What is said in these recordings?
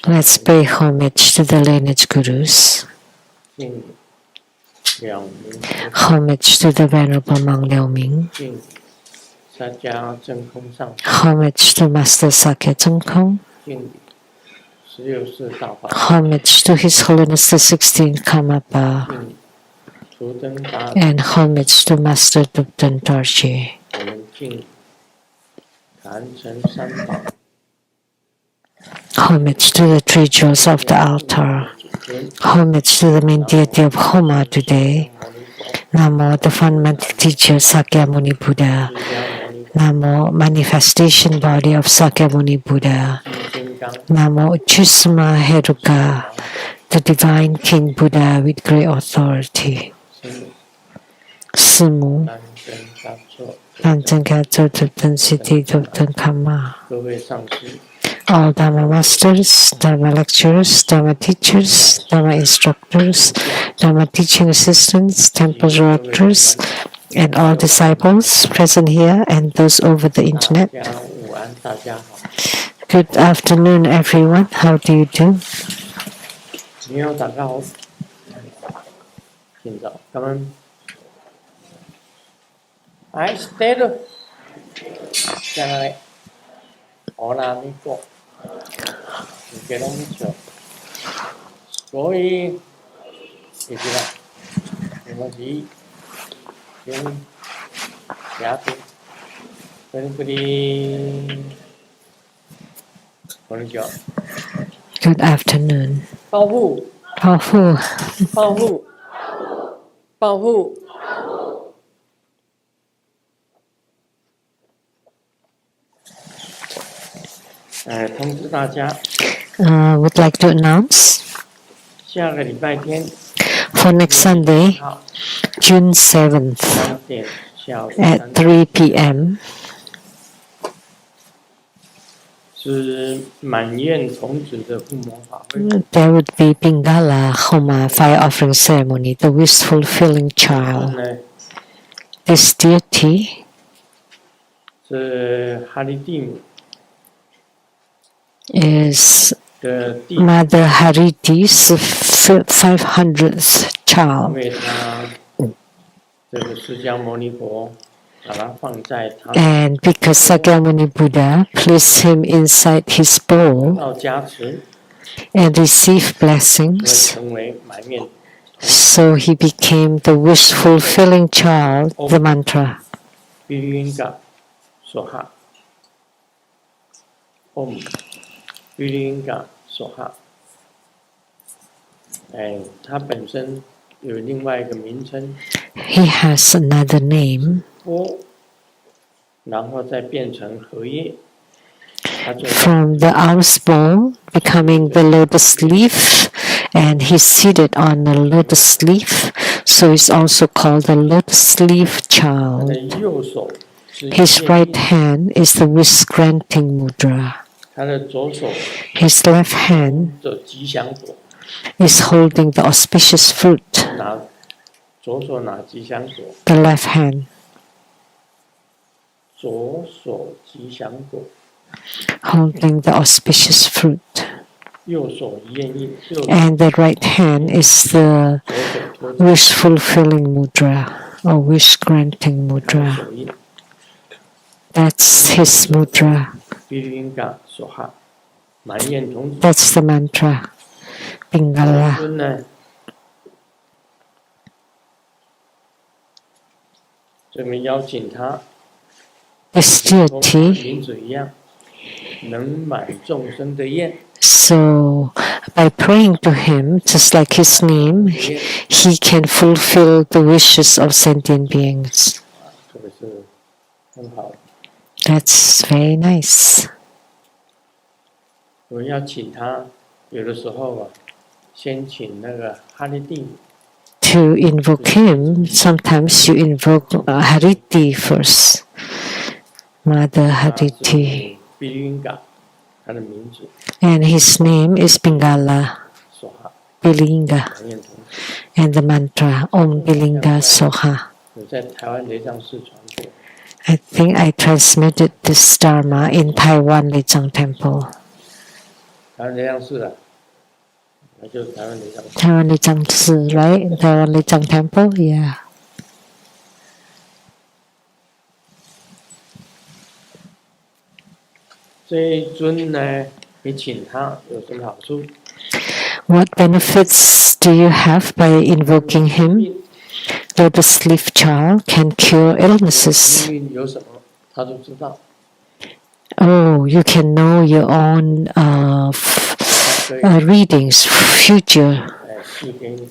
Let's pay homage to the lineage gurus. Homage to the Venerable Monk Liao Ming. Homage to Master Sakya Zhengkong. Homage to His Holiness the 16th Karmapa. And homage to Master Dubden Dorje. Homage to the three jewels of the altar. Homage to the main deity of Homa today. Namo, the fundamental teacher Sakyamuni Buddha. Namo, manifestation body of Sakyamuni Buddha. Namo, Uchusuma Heruka, the divine King Buddha with great authority. Sumu, Panchankatso Dubden Siddhi Dubden Kama. All Dharma masters, Dharma lecturers, Dharma teachers, Dharma instructors, Dharma teaching assistants, temple directors, and all disciples present here and those over the internet. Good afternoon, everyone. How do you do? Good afternoon. 保护，保护，保护，保护。通知大家。would like to announce 下个礼拜天 for next Sunday, June 7th at 3 p.m. 是满愿童子的护摩法会。There would be Pingala Homa fire offering ceremony, the wish fulfilling child. This deity 是哈利蒂姆 is Mother Hariti's 500th child. 因为他这个释迦牟尼佛把它放在他 And because Sakyamuni Buddha placed him inside his bowl 到加持， and received 会 blessings, 成为满愿。 so he became the wish fulfilling child, the mantra. 比云嘎索哈，Om 比云嘎索哈。它本身有另外一个名称， He has another name. 波，然后再变成荷叶，它就 From the ounce bowl, becoming the lotus leaf, and he's seated on the lotus leaf, so he's also called the lotus leaf 它 child. 的右手是 His right hand is the wish granting mudra. 他的左手 His left hand 的吉祥果， is holding the auspicious fruit. 拿左手拿吉祥果， The left hand, 左手吉祥果， holding the auspicious fruit. 右手愿意，右手 And the right hand is the 托着 wish fulfilling mudra or wish granting 手 mudra. 印， That's his mudra. 比云嘎索哈，满愿童子。 That's the mantra. 本 Pingala. 尊呢，这边邀请他， This 同 deity, 名字一样，能满众生的愿。 so by praying to him, just like his name, he can fulfill the wishes of sentient beings. 这个是很好的。 That's very nice. 我要请他，有的时候啊，先请那个哈利蒂， To invoke him, sometimes you invoke Hariti first. Mother Hariti. 比云嘎，他的名字 And his name is Pingala 索哈， Bilinga. 满愿童子。 And the mantra Om Bilinga Soha. 我在台湾雷藏寺传过， I think I transmitted this Dharma in Taiwan Lechang Temple. 台湾雷藏寺啊，那就是台湾雷藏寺。Taiwan Lechang right? Taiwan Lechang Temple, yeah. 这一尊呢，你请他有什么好处？ What benefits do you have by invoking him? Lotus leaf child can cure illnesses. 命运有什么，他都知道。 Oh, you can know your own readings, future. 赐给你，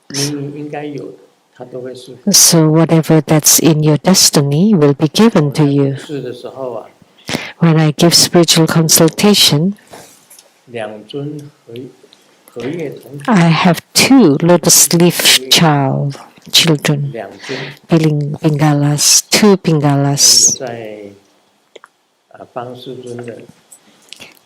命运应该有的，他都会赐给你。 So whatever that's in your destiny will be given to you. 是的时候啊， When I give spiritual consultation, 两尊荷叶同学， I have 2 lotus leaf children, 两尊 Pingalas, 2 Pingalas, 在帮师尊的，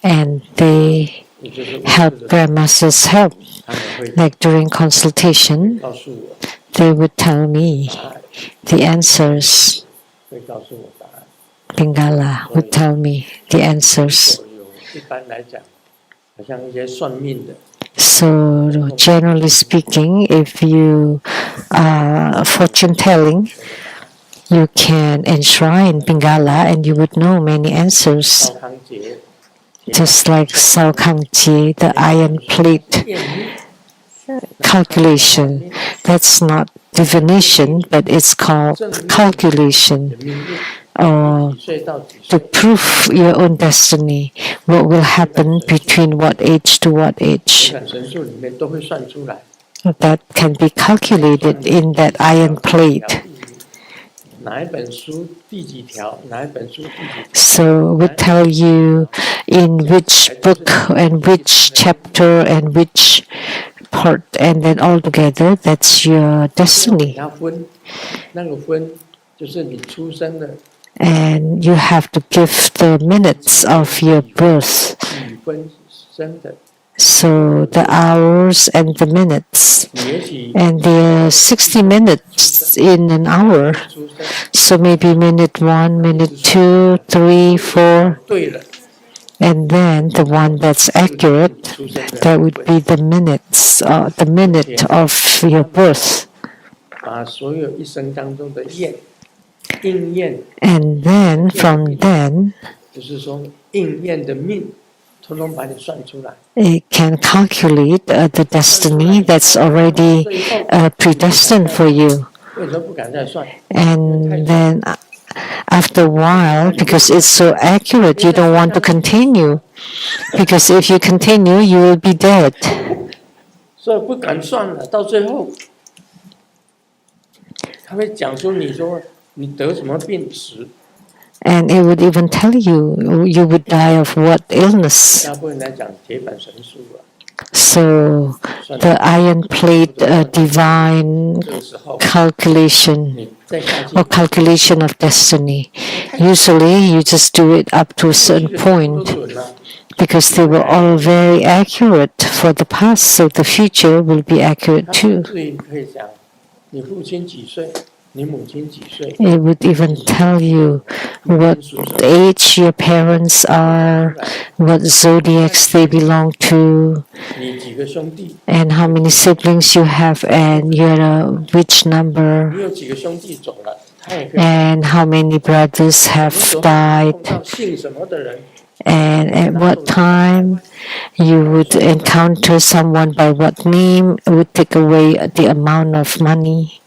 and they 也就是 help their masters help. 他们会 Like during consultation, 告诉我 they would tell me 答案， the answers. 会告诉我答案。 Pingala would tell me the answers. 一般来讲，好像一些算命的， So generally speaking, if you are fortune telling, you can enshrine Pingala and you would know many answers. 少康节， Just like Sao Kang Jie, the iron plate calculation. That's not divination, but it's called calculation. 命运 Or 几岁到几 to 岁， prove your own destiny, what will happen between what age to what 这 age. 本神术里面都会算出来。 That can be calculated in that iron plate. 哪一本书第几条，哪一本书第几条， So we tell you in which book and which chapter and which part, and then all together, that's your 你 destiny. 要分，那个分就是你出生的 And you have to give the minutes of your birth. 几分生的， So the hours and the minutes. 你也许 And there are 60 minutes in an hour. 出生 So maybe minute 1, minute 2, 3, 4. 对了， And then the one that's accurate, 出生的 that would be the minutes, the minute of your birth. 把所有一生当中的应验， And then from then, 就是说应验的命，统统把你算出来。 it can calculate the destiny that's already predestined for you. 为什么不敢再算？ And then after a while, because it's so accurate, you don't want to continue. Because if you continue, you will be dead. 所以不敢算了。到最后，他会讲出你说你得什么病死。 And it would even tell you you would die of what illness. 大部分来讲铁板神术啊， So the iron plate divine 这个时候 calculation 你再下去 or calculation of destiny. Usually you just do it up to a certain 都 point 准了。 because they were all very accurate for the past, so the future will be accurate 他 too. 甚至于可以讲，你父亲几岁，你母亲几岁， It would even tell you what age your parents are, what zodiacs they belong to, 你几个兄弟， and how many siblings you have, and you're which 你 number, 有几个兄弟走了，他也可以。 and how many brothers have 碰 died, 到姓什么的人， and at what time you would encounter someone by what name would take away the amount of money.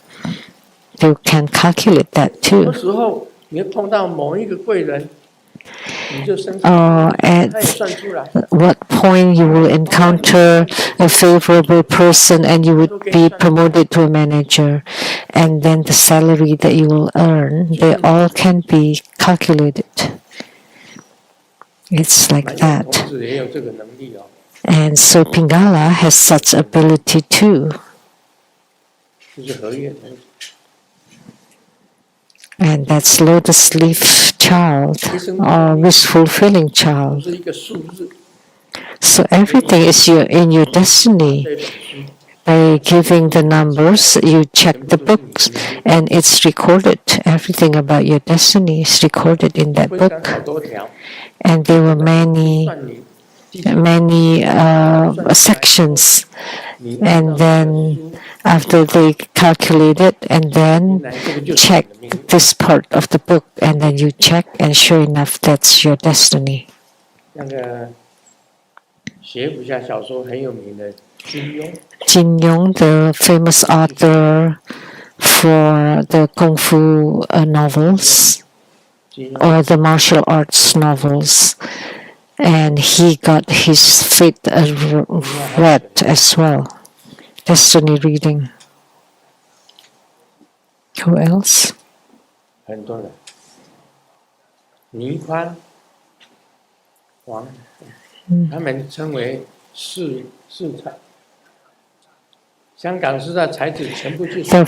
You can calculate that 有 too. 时候你会碰到某一个贵人，你就升上， At 他也算出来。 what point you will encounter a favorable person and you would be promoted to a manager, and then the salary that you will earn, they all can be calculated. It's like 同 that. 时也有这个能力哦， And so Pingala has such ability too. 就是荷叶同学。 And that's lotus leaf child or wish fulfilling 不 child. 是一个数字， So everything is in your destiny. 这本书 By giving the numbers, you check the books and it's recorded. Everything about your destiny is recorded in that 分成 book. 好多条， And there were many 算你 many sections, and then after they calculate it, and then check this part of the book, and then you check, and sure enough, that's your destiny. 那个写武侠小说很有名的金庸， Jin Yong, the famous author for the Kung Fu novels 金庸 or the martial arts novels, and he got his fate read as well. Destiny reading. Who else? 很多人，倪匡、王，他们称为四才。香港四大才子全部去。The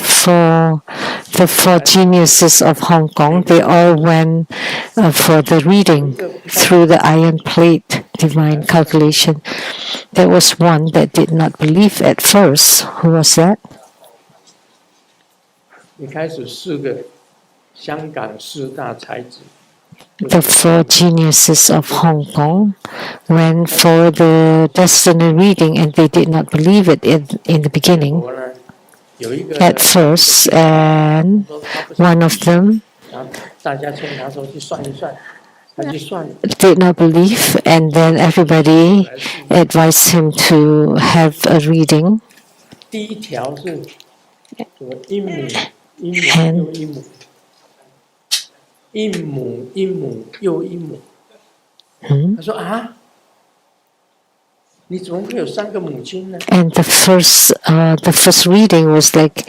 four geniuses of Hong Kong, they all went for the reading through the iron plate divine calculation. There was one that did not believe at first. Who was that? 一开始4个香港四大才子。The four geniuses of Hong Kong went for the destiny reading, and they did not believe it in the beginning at first, and one of them did not believe, and then everybody advised him to have a reading. 第一条是什么？阴母又阴母。他说啊，你怎么会有3个母亲呢？ And the first reading was like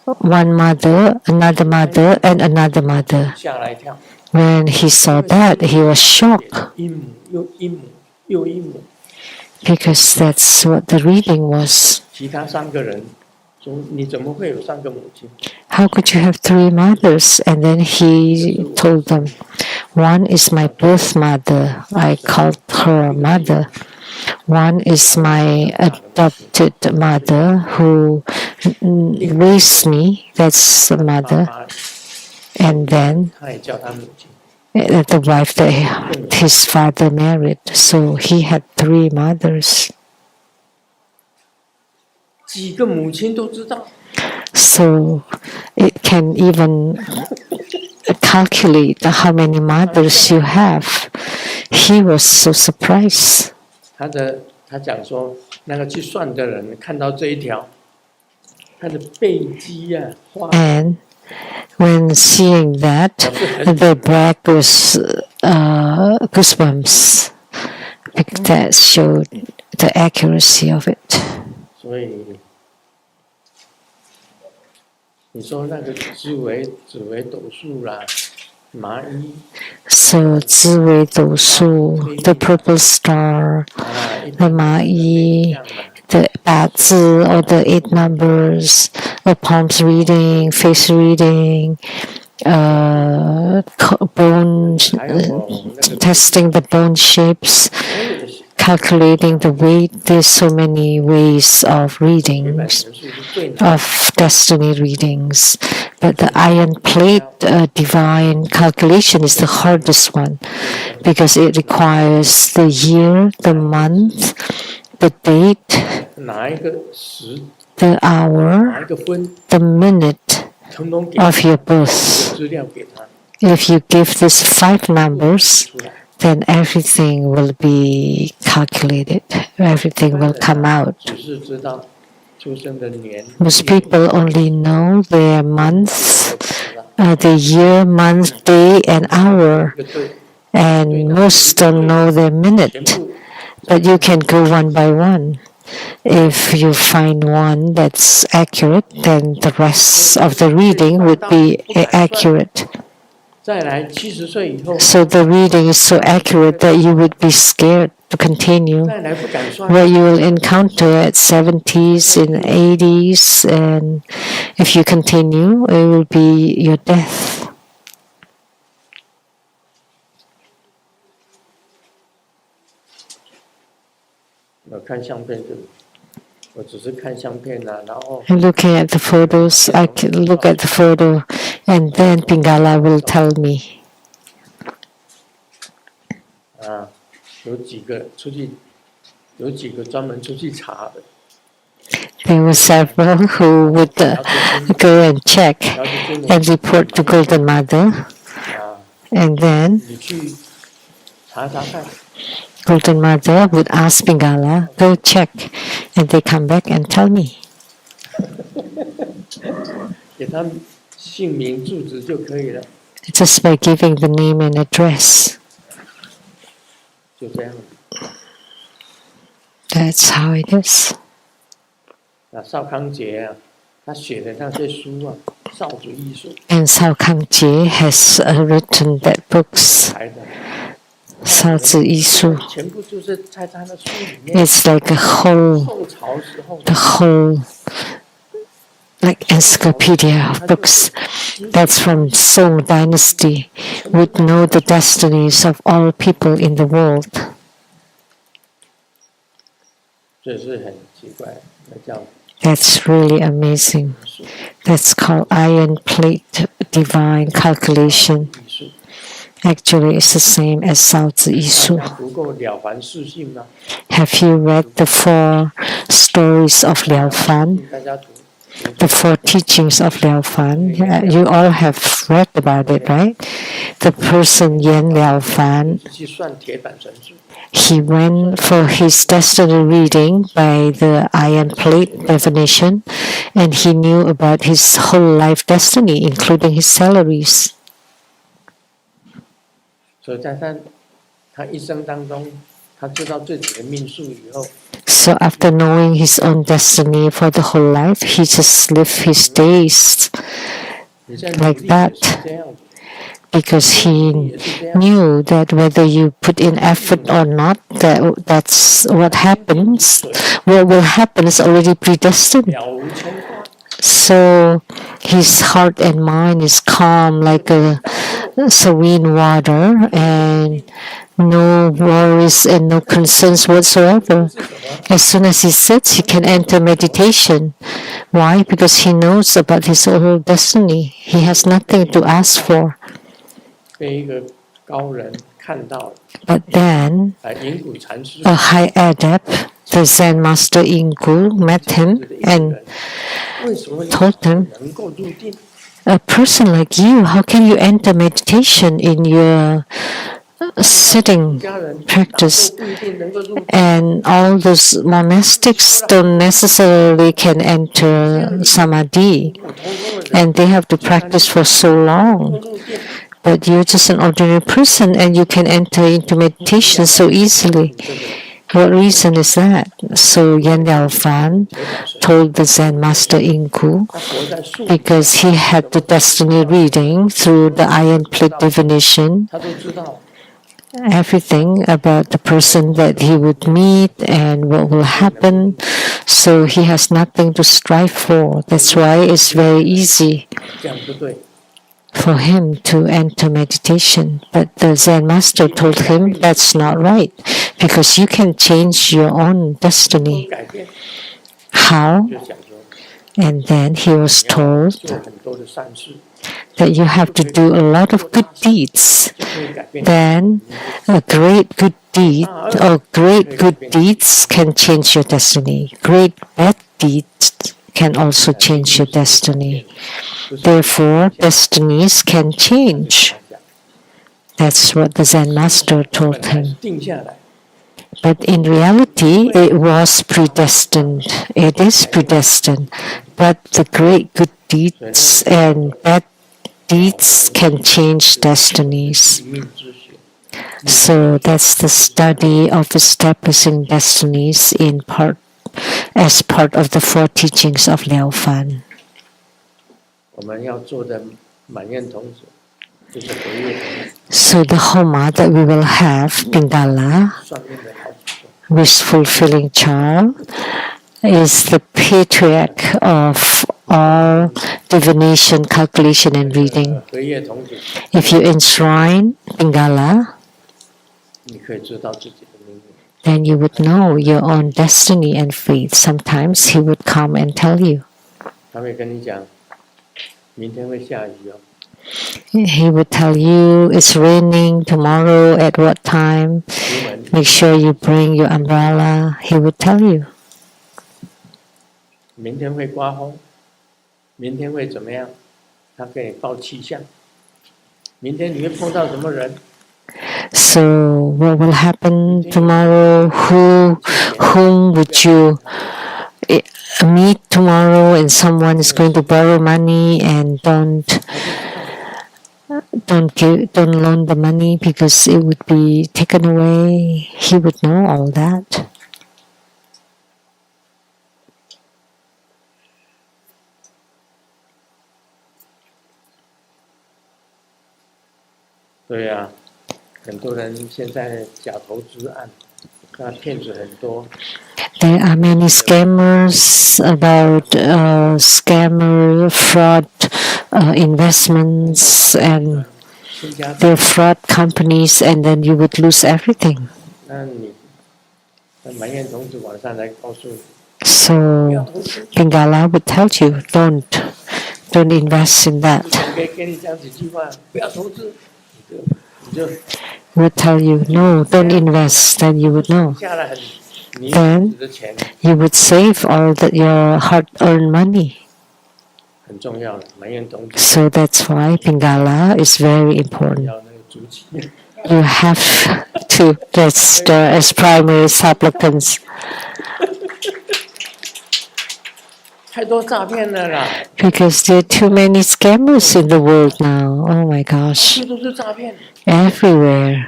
one mother, another mother, and another mother. 吓了一跳。When he saw that, he was shocked 阴母又阴母。 because that's what the reading was. 其他3个人说：“你怎么会有3个母亲？” How could you have 3 mothers? And then he told them, one is my birth mother. I called her mother. One is my adopted mother who raised me. That's the mother. And then 他也叫他母亲。 the wife that his father married. So he had 3 mothers. 几个母亲都知道。 So it can even calculate how many mothers you have. He was so surprised. 他讲说，那个去算的人看到这一条，他的背肌啊， And when seeing that, the back was goosebumps. That showed the accuracy of it. 所以你说那个紫微斗数啦，麻衣。 So 紫微斗数, the purple star, the Ma Yi, the 八字 or the 8 numbers, the palms reading, face reading, bone testing the bone shapes, calculating the weight. There's so many ways of readings, of destiny readings. But the iron plate divine calculation is the hardest one because it requires the year, the month, the date, the hour, the minute of your birth. If you give these 5 numbers, then everything will be calculated. Everything will come out. Most people only know their month, the year, month, day, and hour, and most don't know their minute. But you can go one by one. If you find one that's accurate, then the rest of the reading would be accurate. So the reading is so accurate that you would be scared to continue. What you will encounter at 70s and 80s, and if you continue, it will be your death. 看相片就，我只是看相片啊，然后。Looking at the photos, I can look at the photo, and then Pingala will tell me. 有几个出去有几个专门出去查的。 There were several who would go and check and report to Golden Mother, 啊， and then 你去查查看， Golden Mother would ask Pingala, go check, and they come back and tell me. 给他们姓名、住址就可以了， Just by giving the name and address. 就这样。 That's how it is. 那邵康节啊，他写的那些书啊，少主艺术 And Sao Kang Jie has written that books, 来的， Sao Zi Yi Su. 全部就是在他的书里面。 It's like a whole, 宋朝时候 the whole, like encyclopedia of books. That's from Song Dynasty, would know the destinies of all people in the world. 这是很奇怪，那叫 That's really amazing. That's called iron plate divine calculation. 艺术。 Actually, it's the same as Sao Zi Yi 大 Su. 家读过《了凡四训》吗？ Have you read the 4 stories of Liao Fan? 大家读。 The 4 teachings of Liao Fan? You all have read about it, right? The person Yan Liao Fan, 去算铁胆神术， he went for his destiny reading by the iron plate definition, and he knew about his whole life destiny, including his salaries. 所以在他一生当中，他知道自己的命数以后， So after knowing his own destiny for the whole life, he just lived his days 你在 like 努力 that 也是这样子， because he knew that whether you put in effort or not, that's what happens. What will happen is already predestined. 了无牵挂， So his heart and mind is calm like a serene water, and no worries and no concerns whatsoever. As soon as he sits, he can enter meditation. Why? Because he knows about his whole destiny. He has nothing to ask for. 被一个高人看到了， But then 银谷禅师 a high adept, the Zen master Ingu, met him 这一个 and 人，为什么 told him, 能够入定？ a person like you, how can you enter meditation in your sitting 家人 practice? 不一定能够入定， And all those monastics don't necessarily can enter samadhi, 普通的人 and they have to practice for so 能 long. 够入定， But you're just an ordinary person, and you can enter into meditation so easily. 这个 What reason is that? So Yan Liao Fan 铁胆神， told the Zen master Ingu, 他活在树， because he had the destiny reading through the iron plate divination, 他都知道， everything about the person that he would meet and what will happen. So he has nothing to strive for. That's why it's very easy 这样不对。 for him to enter meditation. But the Zen master told him that's not right, because you can change your own 不 destiny. 改变， How? 就讲说 And then he was 你要 told 做很多的善事， that you have to do a lot of good deeds. 就可以改变。 Then a great good deed or great good deeds can change your destiny. Great bad deeds can also change your destiny. Therefore, destinies can change. That's what the Zen master 本 told 来 him. 定下来， But in reality, it was predestined. It is predestined. But the great good deeds and bad deeds can change destinies. 命之学， So that's the study of establishing destinies as part of the 4 teachings of Liao Fan. 我们要做的满愿童子，就是活跃童子， So the Homa that we will have, Pingala, 算命的好主众， wish fulfilling child, is the patriarch of all divination, calculation, and reading. 活跃童子， If you enshrine Pingala, 你可以知道自己的命运。 then you would know your own destiny and fate. Sometimes he would come and tell you. 他会跟你讲，明天会下雨哦， He would tell you it's raining tomorrow at what time. Make sure you bring your umbrella. He would tell you. 明天会刮风，明天会怎么样？他给你报气象。明天你会碰到什么人？ So what will happen tomorrow? Whom would you meet tomorrow? And someone is going to borrow money and don't loan the money because it would be taken away. He would know all that. 对呀，很多人现在假投资案，那骗子很多。 There are many scammers about scammer fraud investments and they're fraud companies, and then you would lose everything. 那你埋怨童子晚上来告诉你。 So Pingala would tell you, don't invest in that. 给你讲几句话，不要投资，你就 would tell you, no, don't invest. Then you would know. 下了很你 Then 的钱 you would save all your hard-earned money. 很重要的，埋怨童子。 So that's why Pingala is very important. 要那个足迹。 You have to register as primary supplicants. 太多诈骗了啦！ Because there are too many scammers in the world now. Oh my gosh. 这都是诈骗。 Everywhere.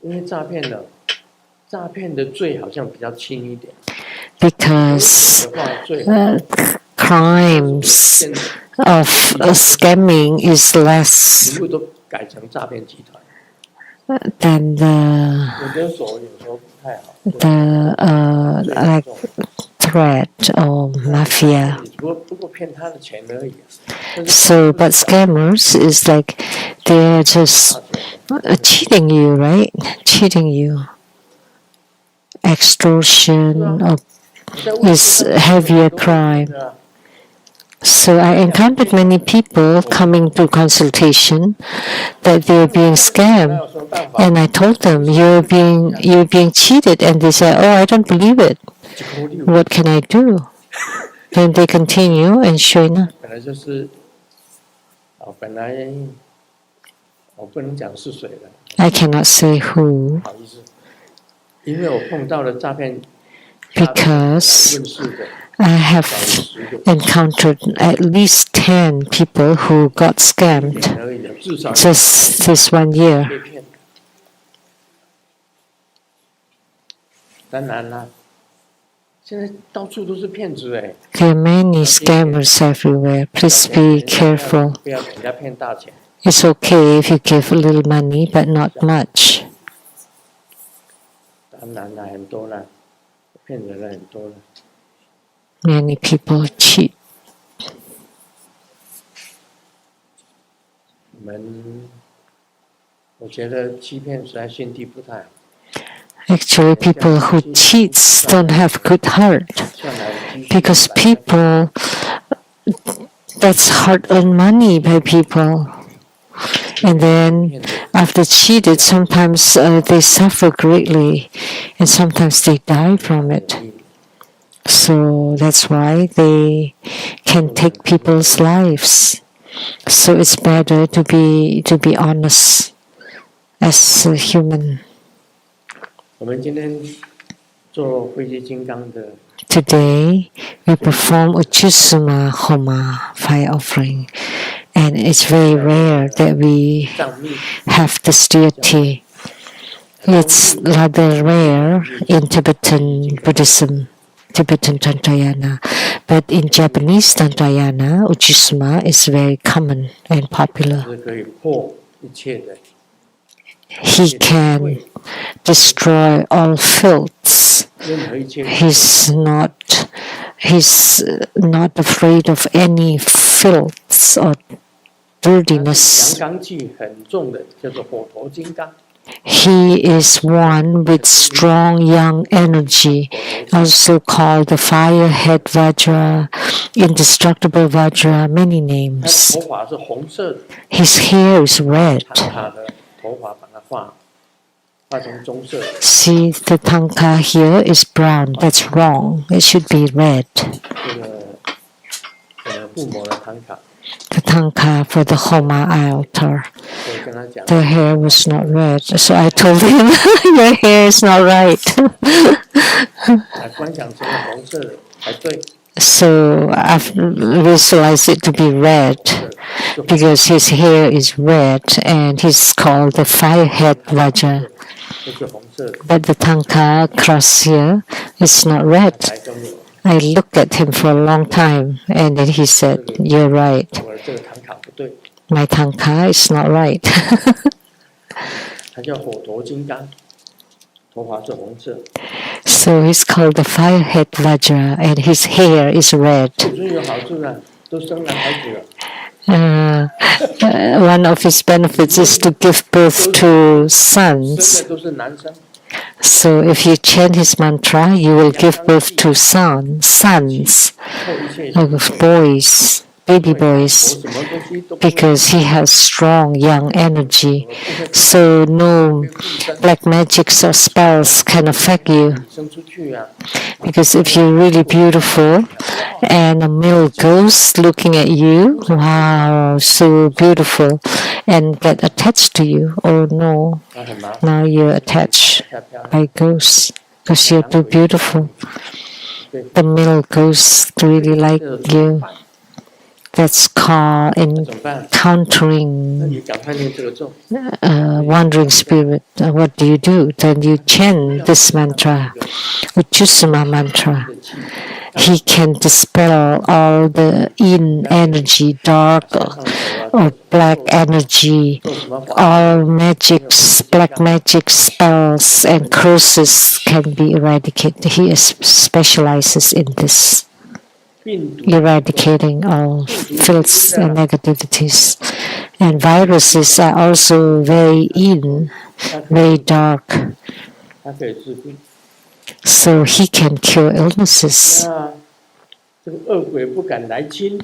因为诈骗的罪好像比较轻一点。 Because crimes of scamming is less 全部都改成诈骗集团。 than the 有的手有时候不太好。 like threat or mafia. 不过骗他的钱而已。 So, but scammers is like they're just cheating you, right? Cheating you. Extortion is heavier crime. So I encountered many people coming to consultation that they're being scammed, and I told them you're being cheated, and they said, "Oh, I don't believe it. What can I do?" Then they continue, and sure enough. 本来就是，本来我不能讲是谁了。 I cannot say who. 不好意思，因为我碰到了诈骗。 Because I have encountered at least 10 people who got scammed just this 1 year. 当然啦，现在到处都是骗子哎。 There are many scammers everywhere. Please be careful. 不要给人家骗大钱。 It's okay if you give a little money, but not much. 当然啦，很多啦。 骗人的很多了。 Many people cheat. 我觉得欺骗实在心地不太好。 Actually, people who cheats don't have good heart. Because people, that's hard-earned money by people. And then after cheated, sometimes they suffer greatly and sometimes they die from it. So that's why they can take people's lives. So it's better to be honest as a human. 我们今天做灰鸡金刚的。 Today we perform Uchisuma Homa fire offering. And it's very rare that we have this deity. It's rather rare in Tibetan Buddhism, Tibetan Tantrayana. But in Japanese Tantrayana, Uchisuma is very common and popular. He can destroy all filths. He's not afraid of any filths or dirtiness. He is one with strong young energy, also called the firehead Vajra, indestructible Vajra, many 他 names. 头发是红色的， His hair is red. 唐卡的头发把它画成棕色的。 See, the tanka here is brown. That's wrong. It should be red. 这个父母的唐卡， The tanka for the Homa altar. 所以跟他讲， The hair was not red. So I told him, your hair is not right. 来观想成为红色的才对。 So I've visualized it to be red because his hair is red and he's called the firehead Vajra. 这是红色的， But the tanka cross here is not red. 来跟我， I looked at him for a long time and then he said, you're right. 我的这个唐卡不对， My tanka is not right. 他叫火头金刚，头发是红色。 So he's called the firehead Vajra and his hair is red. 子孙有好处啊，都生男孩子了。 One of his benefits is to give birth to 生 sons. 的都是男生， So if you chant his mantra, you will give birth to sons, 后一切 boys, baby 我 boys, 什么东西都不会 because he has strong young energy. So no black magics or spells can affect you. 生出去啊， Because if you're really beautiful and a male ghost looking at you, wow, so beautiful, and get attached to you, oh no, 那很麻烦， now you're attached 太漂亮。 by ghosts because you're too beautiful. 对， The male ghosts really like 这怎么 you. 办？ That's called 怎么办？那 encountering 你赶快念这个咒， wandering spirit. What do? Then you chant this mantra, Uchusuma mantra. 这气 He can dispel all the yin energy, dark 上手啊， or black energy, 做什么法？ all magics, black magic spells and curses can be eradicated. He specializes in this, 病毒 eradicating all filths and negativities. And viruses are also very yin, very dark, 它可以治病。 so he can cure illnesses. 那这个恶鬼不敢来侵，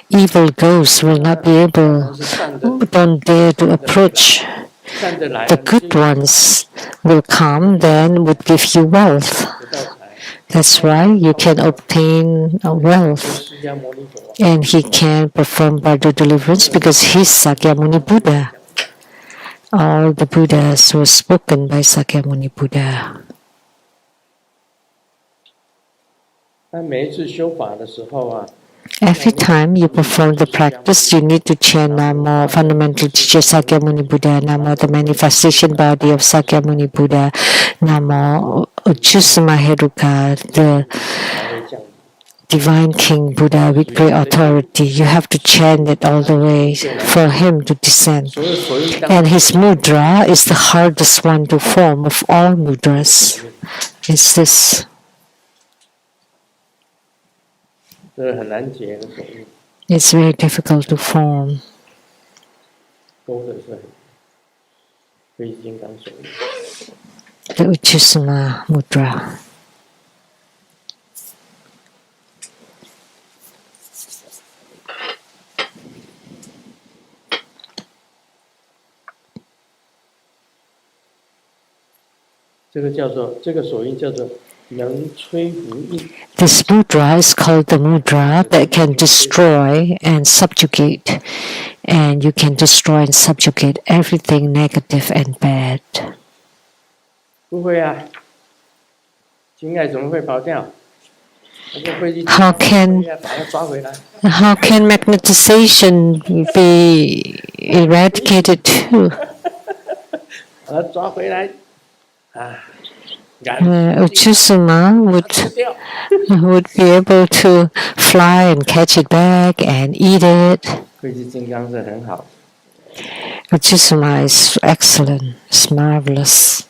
Evil ghosts will not be able, 是善的， don't dare to approach. 善的来 The 了， good ones will come, then would give you wealth. 得到财。 That's why you can obtain 跟 wealth. 释迦牟尼佛 And he can perform Bhadra deliverance because he's Sakyamuni Buddha. All the Buddhas were spoken by Sakyamuni Buddha. 那每一次修法的时候啊， Every time you perform the practice, you need to chant Namo, fundamental teacher Sakyamuni Buddha, Namo, the manifestation body of Sakyamuni Buddha, Namo, Uchusuma Heruka, the 才会这样。 Divine King Buddha with great authority. You have to chant it all the way for him to descend. 所有手印当 And his mudra is the hardest one to form of all mudras. It's this. 这个很难解的手印， It's very difficult to form. 勾的是很非金刚手印。 The Uchusuma Mudra. 这个叫做这个手印叫做能摧伏印， This mudra is called the mudra that can destroy and subjugate. And you can destroy and subjugate everything negative and bad. 不会啊，金爱怎么会跑掉？那个飞机 How can 把它抓回来？ How can magnetization be eradicated too? 把它抓回来啊！赶 Uchusuma 吃掉。 would be able to fly and catch it back and eat it. 飞机金刚是很好， Uchusuma is excellent, it's marvelous.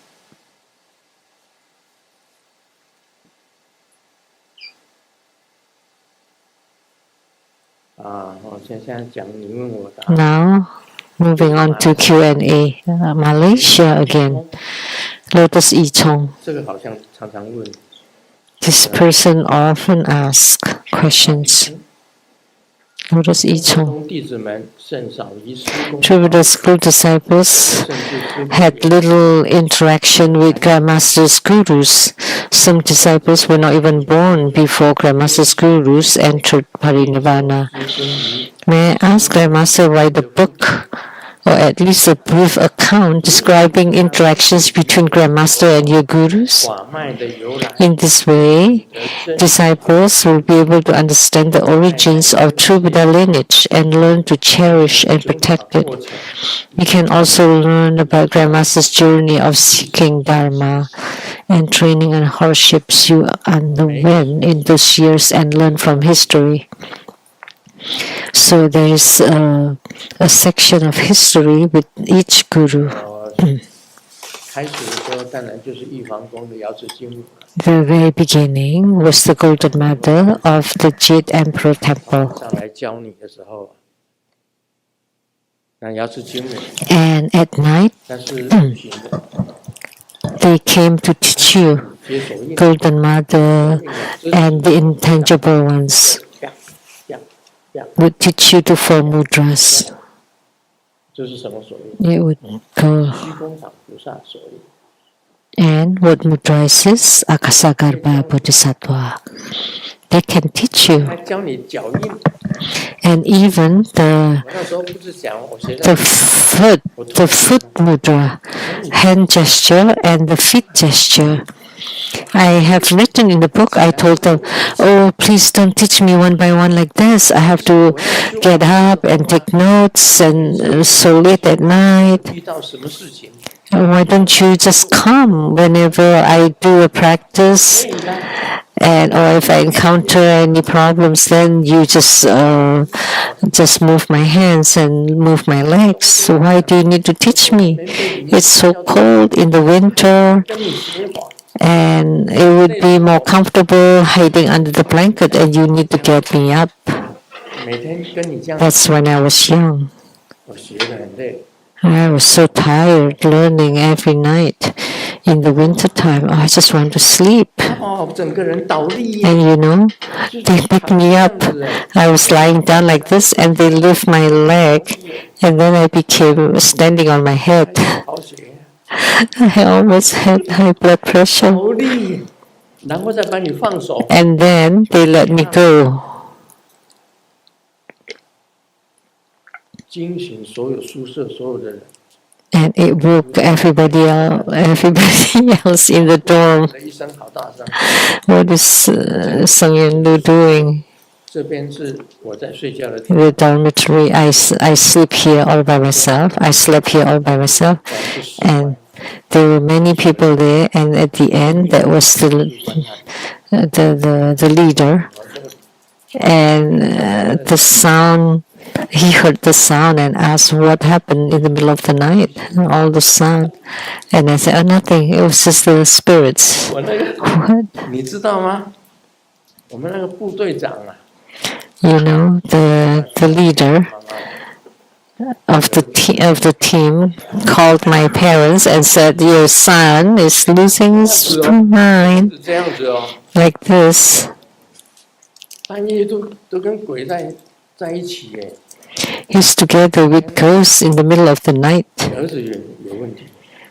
啊！我现在讲你问我答， Now Moving on to Q&A. Malaysia again. Lotus Yichong. 这个好像常常问。 This person often asks questions. Lotus Yichong. 弟子们甚少遗失功。 True, the school disciples had little interaction with Grandmaster's gurus. Some disciples were not even born before Grandmaster's gurus entered Parinirvana. May I ask Grandmaster write a book, or at least a brief account describing interactions between Grandmaster and your gurus? In this way, disciples will be able to understand the origins of true Buddha lineage and learn to cherish and protect it. We can also learn about Grandmaster's journey of seeking Dharma and training and hardships you underwent in those years and learn from history. So there is a section of history with each guru. The very beginning was the Golden Mother of the Jade Emperor Temple. And at night, they came to teach you, Golden Mother and the intangible ones would teach you to form mudras. It would go. And what mudra is this? Akasagarbha Bodhisattva. They can teach you. And even the foot mudra, hand gesture and the feet gesture. I have written in the book, I told them, oh, please don't teach me one by one like this. I have to get up and take notes and so late at night. Why don't you just come whenever I do a practice? And or if I encounter any problems, then you just move my hands and move my legs. So why do you need to teach me? It's so cold in the winter. And it would be more comfortable hiding under the blanket and you need to get me up. That's when I was young. I was so tired learning every night in the winter time. I just want to sleep. And you know, they picked me up. I was lying down like this and they lift my leg and then I became standing on my head. I almost had high blood pressure. And then they let me go. And it woke everybody else in the dorm. What is Sung Yun-lu doing? The dormitory, I sleep here all by myself. I slept here all by myself. And there were many people there, and at the end, that was the leader. And the sound, he heard the sound and asked what happened in the middle of the night, all the sound. And I said, oh, nothing, it was just the spirits. What? You know, the leader of the team called my parents and said, your son is losing his mind like this. He's together with ghosts in the middle of the night.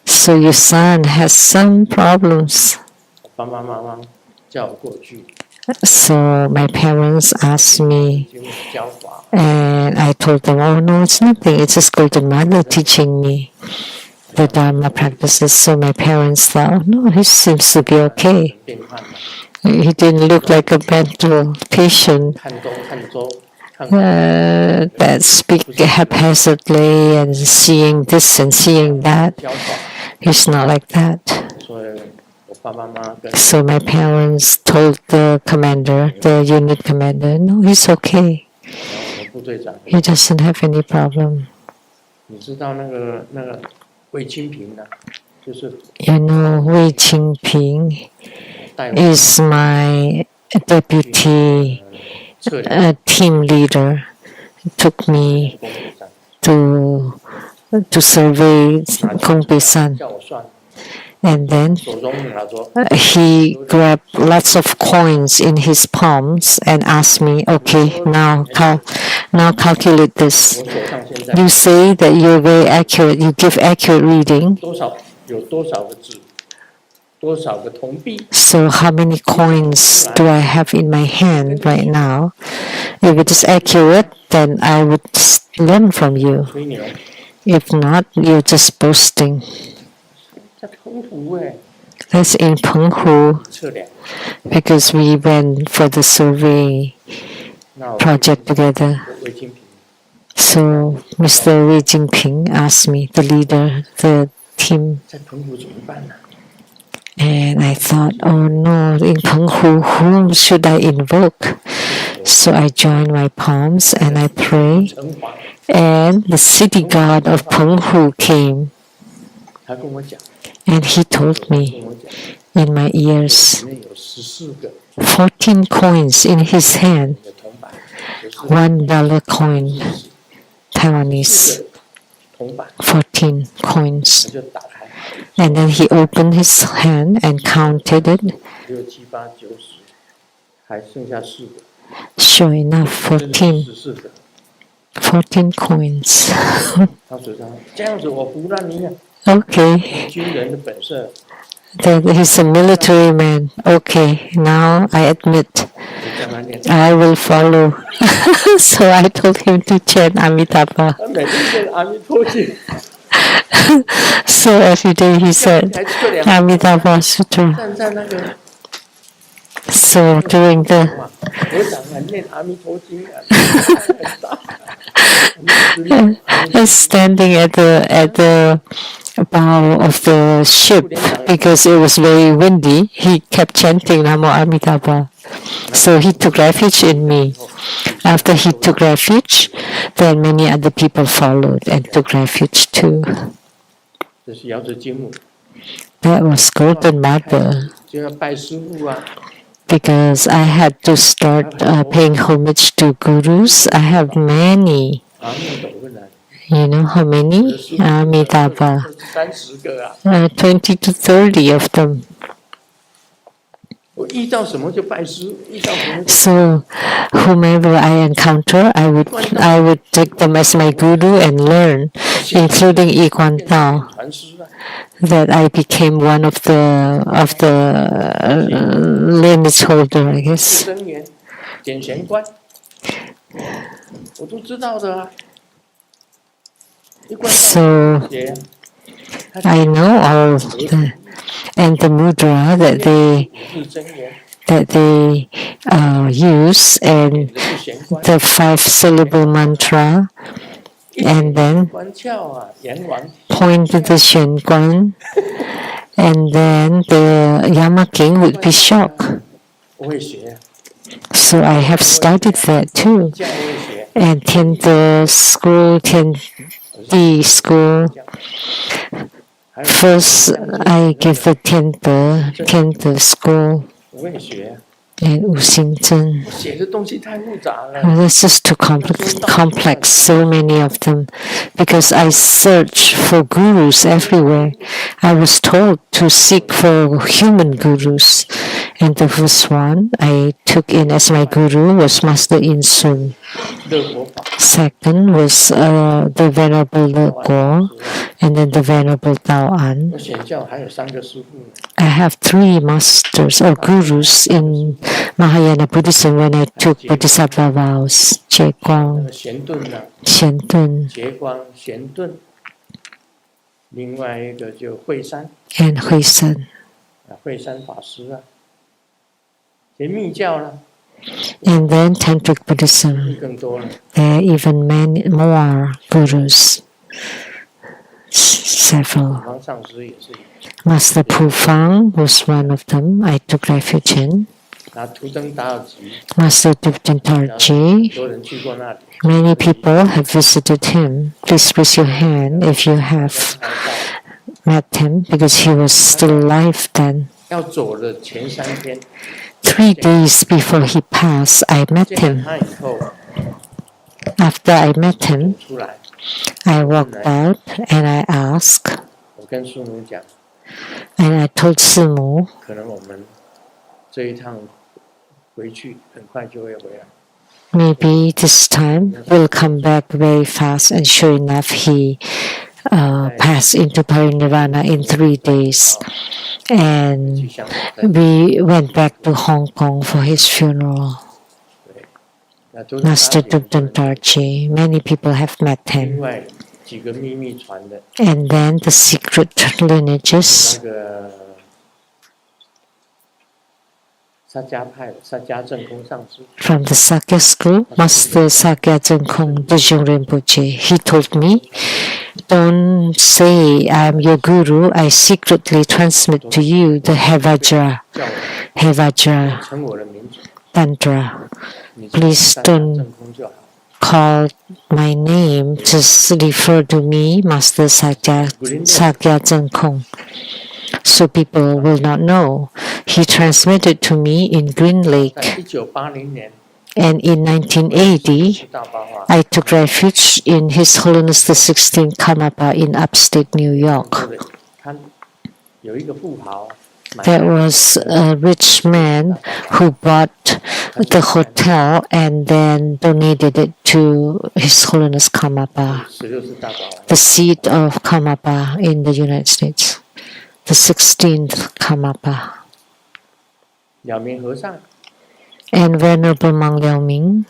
So your son has some problems. So my parents asked me, and I told them, oh no, it's nothing. It's just Golden Mother teaching me the Dharma practices. So my parents thought, oh no, he seems to be okay. He didn't look like a mental patient that speak haphazardly and seeing this and seeing that. He's not like that. So my parents told the commander, the unit commander, no, he's okay. He doesn't have any problem. You know, Wei Qingping is my deputy team leader. Took me to to survey Kongpesan. 叫我算， And then 手中拿着， he grabbed lots of coins in his palms and asked me, okay, now calculate this. 我手上现在 You say that you're very accurate, you give accurate reading. 有多少个字，多少个铜币， So how many coins do I have in my hand right now? If it is accurate, then I would learn from you. 吹牛， If not, you're just boasting. 在澎湖哎， That's in Penghu 测量， because we went for the survey 那我 project together. 魏金平， So Mr. Wei Jingping asked me, the leader, the team, 在澎湖怎么办呢？ and I thought, oh no, in Penghu, whom should I invoke? So I joined my palms and I pray, 城隍， and the city god of Penghu came, 他跟我讲， and he told 跟 me 我讲， in my ears, 里面有14个 14 coins in his hand, 的铜板， $1 coin, Taiwanese, 14个铜板， 14 coins. 我就打开， And then he opened his hand and counted it. 6、7、8、9、10，还剩下4个， Sure enough, 真的 14, 14个。 14 coins. 他手上这样子，我服了你啊！ Okay, 军人的本色， that he's a military man. Okay, now I admit 你叫他念。 I will follow. So I told him to chant Amitabha. 他每天念阿弥陀经， So every day he said 还测量 Amitabha Sutra. 站在那个 So during the 和尚还念阿弥陀经啊， standing at the bow of the ship because it was very windy, he kept chanting Namo Amitabha. So he took refuge in me. After he took refuge, then many other people followed and took refuge too. 这是瑶池金木， That was golden marble 就要拜师傅啊， because I had to start paying homage to gurus. I have many. 阿弥陀佛来， You know how many? Amitabha. 30个啊， 20 to 30 of them. 我遇到什么就拜师，遇到什么就 So whomever I encounter, I would take them as my guru and learn, including Yi Kuan Tao, 传师啊。 that I became one of the lineage holder, I guess. 真言、检贤官，我都知道的啊。一贯 So 道写， I know all and the mudra that they 是真言， use and 是贤官， the 5-syllable mantra, and then 官窍啊，阎王 point to the Xuan Guan, and then the Yama King would be shocked. 我会学， So I have studied that too. 教我会学， And Tianda school, Tiandi school, 还有 first I give the Tianda school 我会学， and Uxingzhen. 我写的东西太复杂了， That's just too complex, so many of them, because I search for gurus everywhere. I was told to seek for human gurus, and the first one I took in as my guru was Master In Sun. 乐佛法， Second was the Venerable Le Guo, and then the Venerable Tao An. 我显教还有3个师傅呢， I have 3 masters or gurus in Mahayana Buddhism when I took Bodhisattva vows. Jie 那 Guang, 个贤顿啊， Xian Dun, 结光贤顿，另外一个就惠山 and Hui San. 啊，惠山法师啊，学密教呢， And then Tantric Buddhism. 更多了。 There are even many more gurus. Several. 王上师也是， Master Pu Fang was one of them. I took refuge in. 拿图登达尔吉， Master Dubjantarji. 很多人去过那里， Many people have visited him. Please raise your hand if you have 拍照。 met him because he was still alive then. 要走的前3天， 3 days before he passed, I met 见 him. 了他以后 After I met him, 出来， I walked out and I asked, 我跟师母讲， and I told Simu, 可能我们这一趟回去很快就会回来。 maybe this time we'll come back very fast. And sure enough, he passed into parinirvana in 3 days. And we went back to Hong Kong for his funeral. 对，那都是 Master 他 Dubdan Tarji, many people have met 另 him. 外几个秘密传的 And then the secret lineages 那个萨迦派的萨迦正空上师， from the Sakya school, Master Sakya Zengkong Dejung Rinpoche, he told me, don't say I'm your guru, I secretly transmit to you the 叫我 Hevajra 称我的名字， Tantra. 你就 Please 萨迦 don't 正空就好。 call my name, just refer to me, Master Sakya Zengkong. So people will not know. He transmitted to me in Green 在 Lake, 1980年， and in 1980, 大八化 I took refuge in His Holiness the 16th Karmapa in upstate New York. 他有一个富豪， There was a rich man who bought the hotel and then donated it to His Holiness Karmapa, 16是大八化， the seat of Karmapa in the United States, the 16th Karmapa. 了明和尚 And Venerable Mang Liao Ming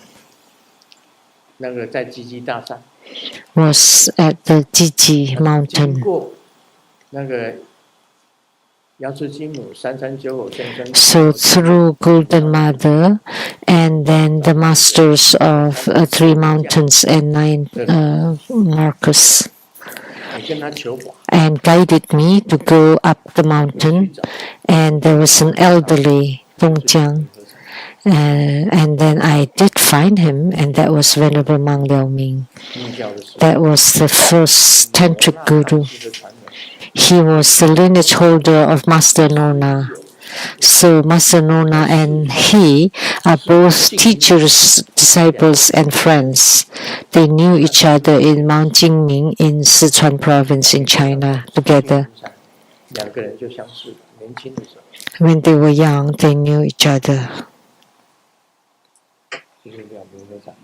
那个在基基大山， was at the Jiji 经 mountain. 过那个瑶池金母3395先生， So through Golden Mother, and then the masters of Three Mountains and Nine Marcus, 你跟他求法， and guided me to go up the mountain. And there was an elderly Dongjiang, and then I did find him, and that was Venerable Mang Liao Ming. 密教的时候， That was the first tantric guru. 是个传人， He was the lineage holder of Master Nona. So Master Nona and he are both teachers, disciples, and friends. They knew each other in Mount Jingming in Sichuan province in China together. 两个人就相识了，年轻的时候 When they were young, they knew each other. 就是了明和尚，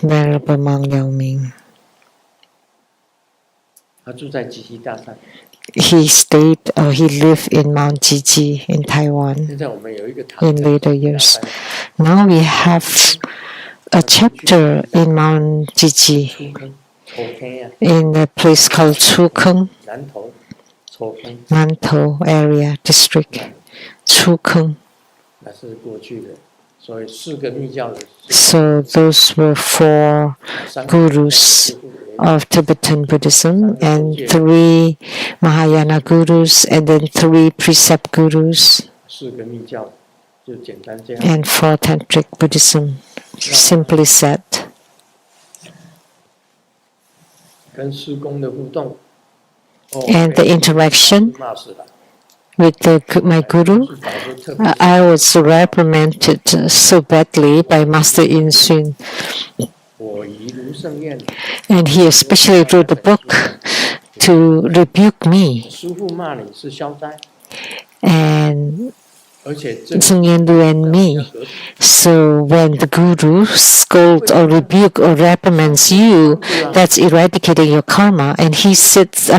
Venerable Mang Liao Ming. 他住在基基大山。 He lived in Mount Jiji in Taiwan 现在我们有一个堂 in later years. Now we have a chapter in Mount Jiji 出坑、丑坑啊， in a place called Chukeng, 南头、丑坑， Nantou area district. Chukeng. 那是过去的，所以4个密教的 So those were 4 gurus of Tibetan Buddhism, and 3 Mahayana gurus, and then 3 precept gurus, 4个密教，就简单这样。 and 4 tantric Buddhism. Simply said, 跟师公的互动， and the interaction 骂死了， with my guru, 是法师特别 I was reprimanded so badly by Master In Sun, 我宜如盛宴， and he especially wrote a book to rebuke me. 师父骂你是消灾， And 而且这 Zheng Yanlu and me. So when the guru scolds or rebuke or reprimands you, that's eradicating your karma. And he sits,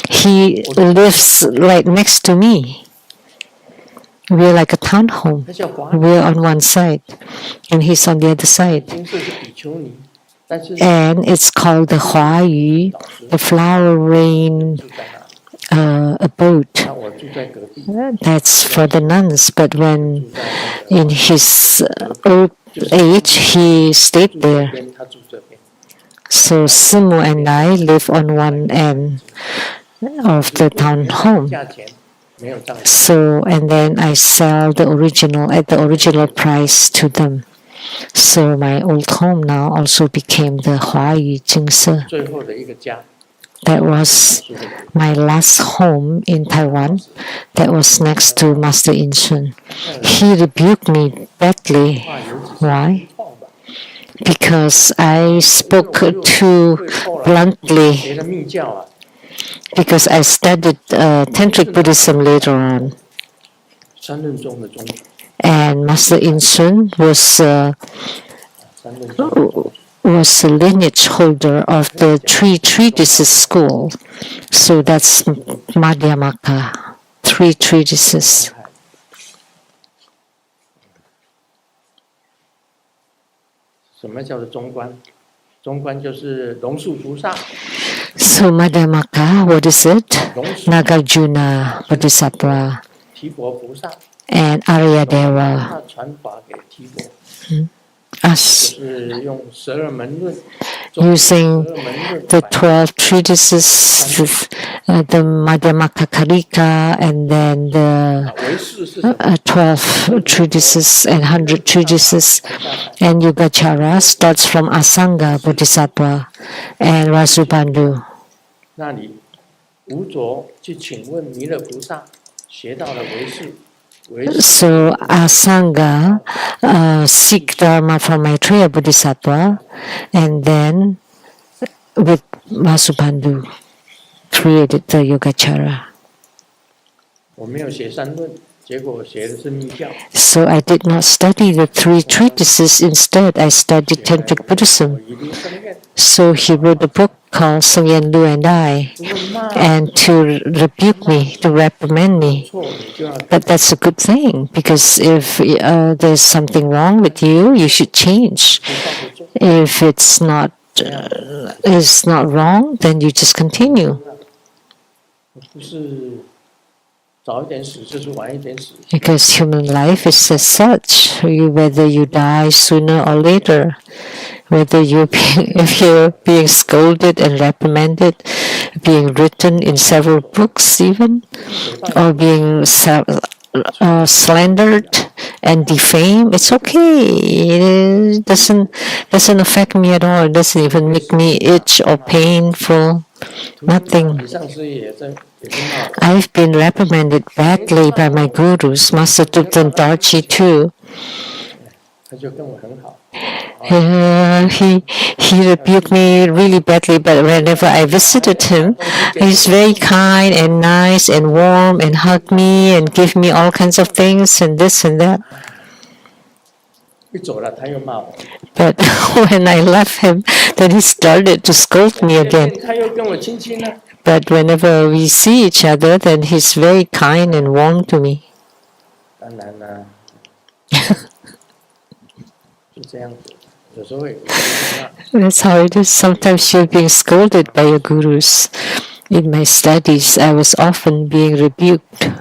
he lives right next to me. We're like a townhome. 他叫华 We're on one side, and he's on the other side. 金色是比丘尼，但是 And it's called the Huayu, the flower rain 住在那， abode. 那我住在隔壁， That's for the nuns. But when 住在那个 in his old age, he stayed 住这 there. 边，他住这边， So Simu and I live on one end of the townhome. 价钱没有涨， So, and then I sell the original at the original price to them. So my old home now also became the Huayu Jingse. 最后的一个家， That was my last home in Taiwan. That was next to Master In Sun. He rebuked me badly. 话有几 Why? 痛吧？ because I spoke too bluntly, 学的密教啊， because I studied Tantric Buddhism later on. 三论宗的宗主， And Master Insun 三论宗的宗主， was a lineage holder of the Three Treatises school. So that's Madhyamaka, Three Treatises. 什么叫做中观？中观就是龙树菩萨， So Madhyamaka, what is it? Nagarjuna Bodhisattva 提婆菩萨， and Aryadeva. 他传法给提婆， Us 就是用12门论， using 12门论 the 12 treatises, the Madhyamaka Karika, and then the 唯识是什么？ 12 treatises and 100 treatises. And Yogacara starts from Asanga Bodhisattva and Vasubandhu. 那里无着去请问弥勒菩萨，学到了唯识，唯识 So Asanga seek Dharma from Maitreya Bodhisattva, and then with Vasubandhu created the Yogacara. 我没有写三论，结果我学的是密教。 So I did not study the three treatises. Instead, I studied Tantric Buddhism. 我一定生愿， So he wrote a book called Sungyen Lu and I, 如果骂 and to rebuke me, to reprimand me. 错，你就要 But that's a good thing, because if there's something wrong with you, you should change. 不放不做。 If it's not wrong, then you just continue. 不是早一点死，就是晚一点死。 Because human life is as such, whether you die sooner or later, whether if you're being scolded and reprimanded, being written in several books even, or being slandered and defamed, it's okay. It doesn't affect me at all. It doesn't even make me itch or painful. Nothing. 你上司也在骂， I've been reprimanded badly by my gurus, Master Tupten Darchi too. 他就跟我很好。 He rebuked me really badly, but whenever I visited him, he's very kind and nice and warm and hugged me and give me all kinds of things and this and that. 一走了，他又骂我。 But when I left him, then he started to scold me again. 他又跟我亲亲了。 But whenever we see each other, then he's very kind and warm to me. 当然了，就这样子。有时候会骂， That's how it is. Sometimes you're being scolded by your gurus. In my studies, I was often being rebuked.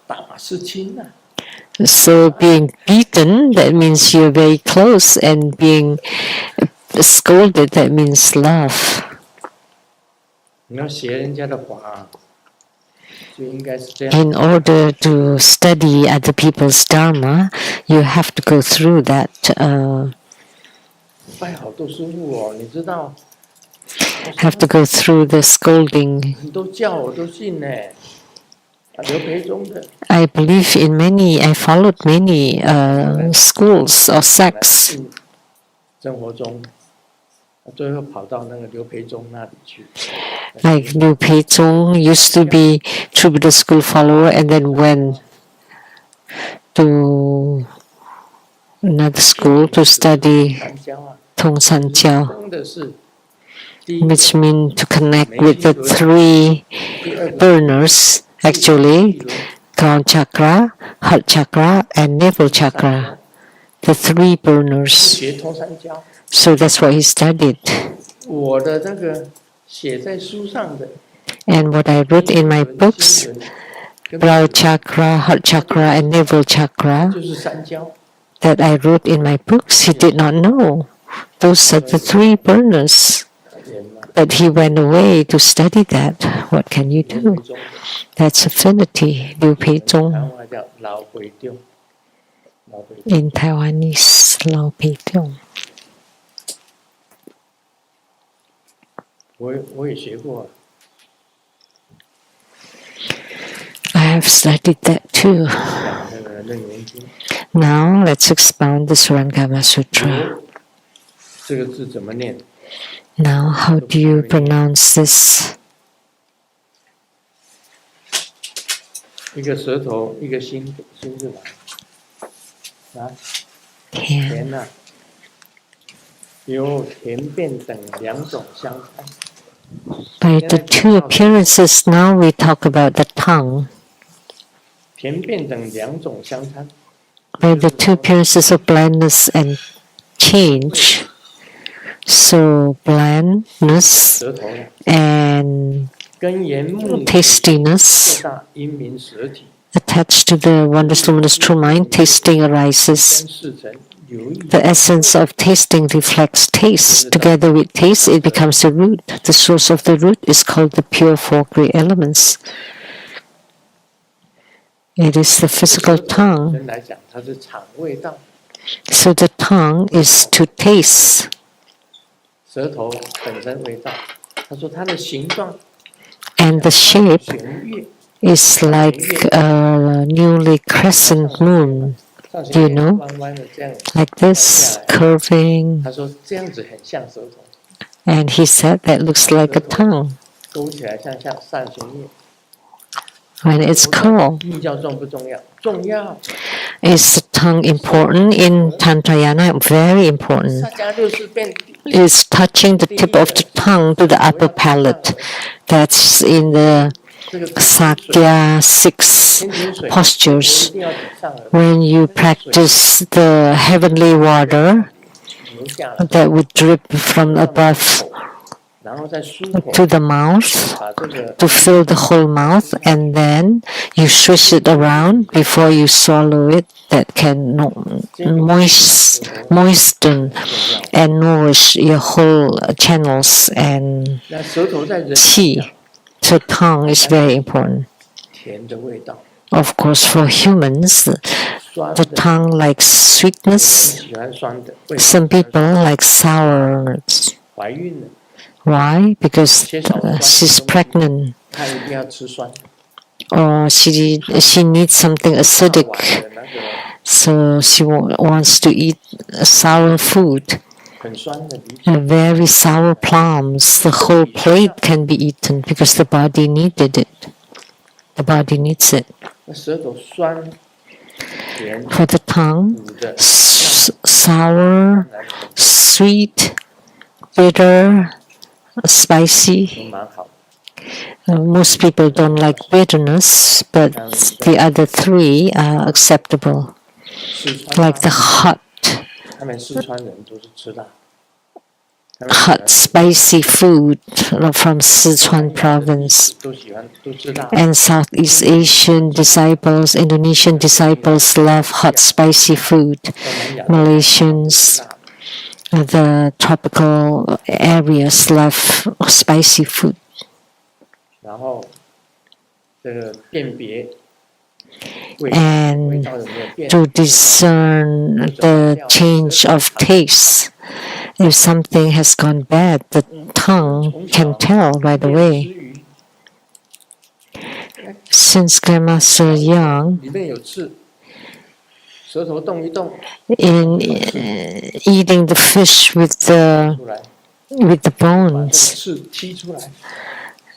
打是亲啊。 So being beaten, that means you're very close, and being scolded, that means love. 你要学人家的法，就应该是这样。 In order to study other people's dharma, you have to go through that. 拜好多师傅哦，你知道， Have to go through the scolding. 很多教我都信呢。刘培忠的， I believe in many. I followed many schools or sects. 生活中，最后跑到那个刘培忠那里去。 Like Liu Peizong used to be True Buddha school follower, and then went to another school to study 三教啊， Tong San Jiao, 真的是第一个 which means to connect with the three 第二个 burners, actually, crown chakra, heart chakra, and navel chakra. The three burners. 学通三教。 So that's what he studied. 我的那个写在书上的， And what I wrote in my books, 跟 brow chakra, heart chakra, and navel chakra, 就是三教。 that I wrote in my books, he did not know. Those are the three burners. 人嘛， But he went away to study that. What can you 刘 do? 培忠的， That's affinity, Liu 台 Peizong. 湾叫老回丢，老回丢。 In Taiwanese, Lao Peizong. 我也学过啊， I have studied that too. 讲那个楞严经， Now let's expound the Surangama Sutra. 这个字怎么念？ Now, how do you pronounce this? 一个舌头，一个心字旁。啊， Here. 甜呐、有甜变等两种相差。 By the two appearances, now we talk about the tongue. 甜变等两种相差。 By the two appearances of blandness and change. So blandness 舌头 and 跟言目 tastiness 大因明舌体， attached to the wondrous luminous true mind, tasting 跟 arises. 事成留意。 The essence of tasting reflects taste. Together with taste, it becomes the root. The source of the root is called the pure four great elements. It is the physical tongue. 人来讲，它是肠胃道， So the tongue is to taste. 舌头本身为道。他说它的形状 And the shape 弦月， is like a newly crescent moon, 上 Do you 弦 know? 弯弯的这样。 like this, curving. 他说这样子很像舌头， And he said that looks like a tongue 勾起来像上弦月。 when it's curled. 密教重不重要？重要。 Is the tongue important in Tantrayana? Very important. 萨迦64遍 Is touching the tip of the tongue to the upper palate. That's in the 这个 Sakya 6天井水， postures. 一定要顶上颚， When you practice the heavenly water 流下来， that would drip from above 然后再梳口， to the mouth 把这个 to fill the whole mouth, and then you swish it around before you swallow it. That can moisten and nourish your whole channels and 那舌头在人 qi. So tongue is very important. 甜的味道， Of course, for humans, 酸 the 的， tongue likes 很 sweetness. 喜欢酸的。为 Some people like sourness. 怀孕了， Why? Because she's pregnant, 她一定要吃酸。 or she needs something 大 acidic, 碗的那个 so she wants to eat sour food. 很酸的梨， Very sour plums. The whole plate can be eaten because the body needed it. The body needs it. 那舌头酸、甜、 For the tongue, 苦的， sour, sweet, bitter, 都 spicy. 蛮好。 Most people don't like bitterness, but the other three are acceptable. 四川 Like the hot, 他们四川人都是吃辣，他们喜欢 hot, spicy food from Sichuan province. 都喜欢都吃辣。 And Southeast Asian disciples, Indonesian disciples love hot, spicy food. 东南亚 Malaysians, 辣， the tropical areas love spicy food. 然后这个辨别味 And 道有没有变， to discern the change of taste. If something has gone bad, the tongue can tell right 吃 away. 鱼 Since grandmaster young, 里面有刺，舌头动一动 in eating the fish with the 出来， with the 把这个 bones, 刺踢出来。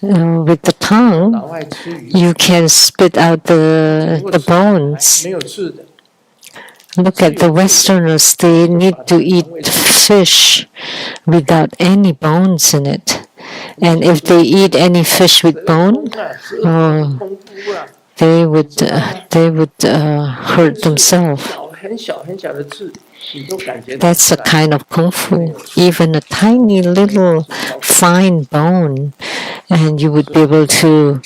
with the tongue, 老外吃鱼， you can spit out 如果 the 吃 bones. 没有刺的， Look at the Westerners, they need to eat fish without any bones in it. And if they eat any fish with bone, 空腹啊， they would hurt themselves. 很小很小的刺，你都感觉 That's a kind of kung fu. Even a tiny little fine bone, and you would be able to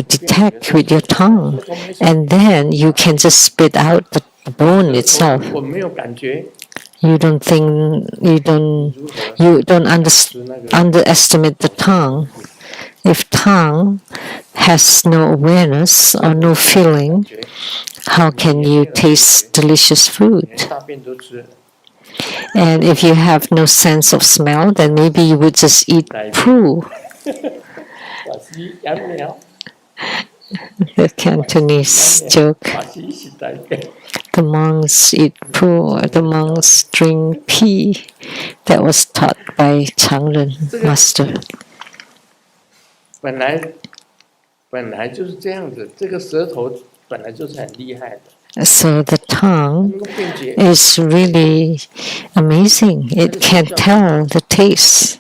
detect with your tongue, and then you can just spit out the bone itself. 我没有感觉， You don't underestimate the tongue. If tongue has no awareness or no feeling, how can you taste delicious food? 连大便都吃了， And if you have no sense of smell, then maybe you would just eat poo. 把鸡养鸟， The Cantonese joke. 把洗洗带给 The monks eat poo, the monks drink pee. That was taught by Changren master. 本来就是这样子，这个舌头本来就是很厉害的。 So the 能 tongue 够辨别， is really amazing. It can tell the taste.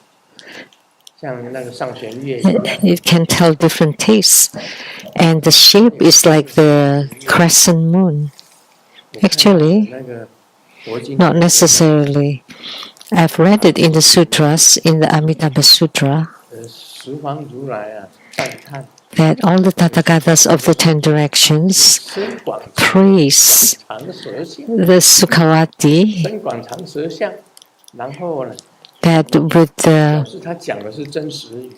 像那个上弦月一样， It can tell different tastes. And the shape is like the crescent moon. Actually, 那个佛经 not necessarily. I've read it in the sutras, in the Amitabha Sutra, 十方如来啊，赞叹 that all the Tathagatas of the 10 directions 深广 praise 长舌相， the Sukhavati 深广长舌相，然后呢， that with 表 the 示他讲的是真实语，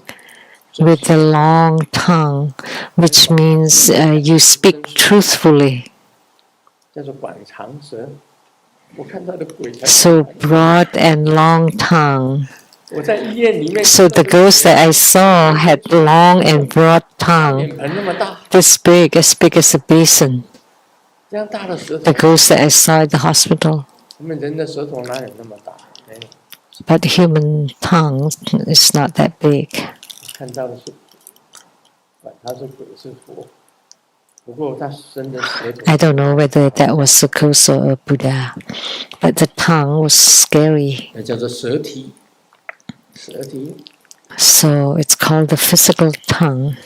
with the long tongue, which means you speak truthfully. 叫做广长舌。我看到的鬼才， So broad and long tongue. 我在医院里面， So the ghost that I saw had long and broad 脸 tongue, 盆那么大， this big as a basin. 这样大的舌 The 头， ghost that I saw at the hospital. 我们人的舌头哪有那么大？没有， But human tongue is not that big. 看到的是，管他是鬼是佛，不过他生的舌头 I don't know whether that was a ghost or a Buddha, but the tongue was scary. 那叫做舌体，舌体。 So it's called the physical tongue.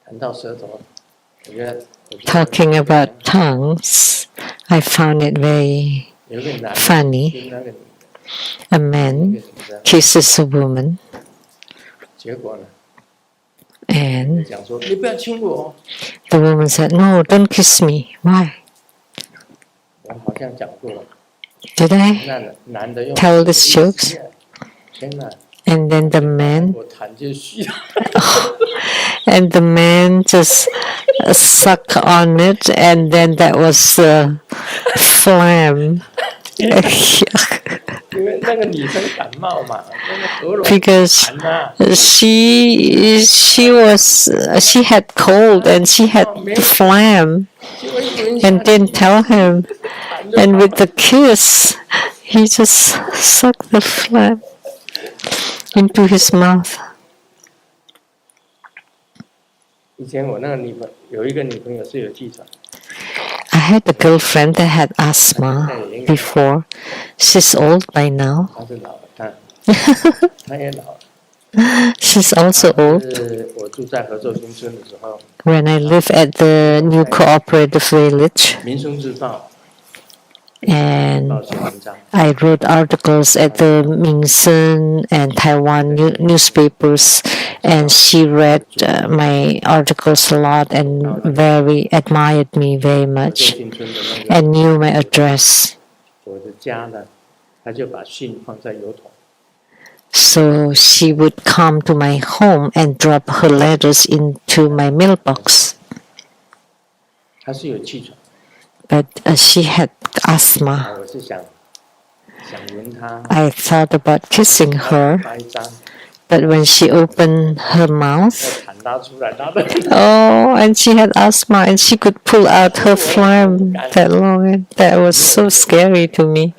谈到舌头，我觉得 Talking about tongues, I found it very 有个男 funny. 跟那个女的， A man kisses a woman 结果呢， and 讲说你不要亲我哦， the woman said, "No, don't kiss me." Why? 我好像讲过了， Did I? 那男的用 Tell these jokes? 天哪， And then the man 我弹进去， and the man just suck on it, and then that was phlegm. 因为那个女生感冒嘛，那个喉咙 Because 痰啊， she had cold and she had phlegm 结果一闻 and didn't tell him. And with the kiss, he just sucked the phlegm into his mouth. 以前我那个有一个女朋友是有气喘， I had a girlfriend that had asthma before. She's old by now. 她是老了，她也老了。 She's also old. 是我住在合作新村的时候， When I lived at the new cooperative village 民生日报 and 报写文章， I wrote articles at the Mingsen and Taiwan newspapers, and she read my articles a lot and very admired me very 合作 much 新村的那个 and knew my address. 我的家呢，她就把信放在邮筒， So she would come to my home and drop her letters into my mailbox. 她是有气喘， But she had asthma. 我是想闻她 I thought about kissing her, 发一张， but when she opened her mouth, 痰拉出来，她的 oh, and she had asthma and she could pull out her phlegm that long, and that was so scary to me.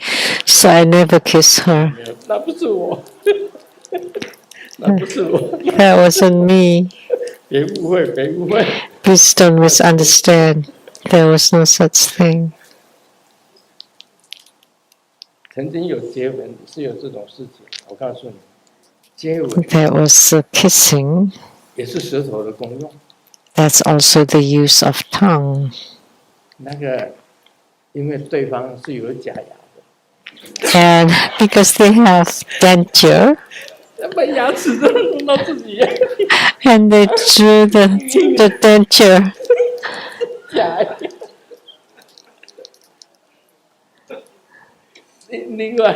So I never kissed her. 那不是我，那不是我， That wasn't me. 别误会，别误会。 Please don't misunderstand. There was no such thing. 曾经有接吻是有这种事情，我告诉你，接吻 There was kissing. 也是舌头的功用。 That's also the use of tongue. 那个，因为对方是有假牙的， And because they have denture, 把牙齿都弄到自己 and they drew the denture. 假牙。另外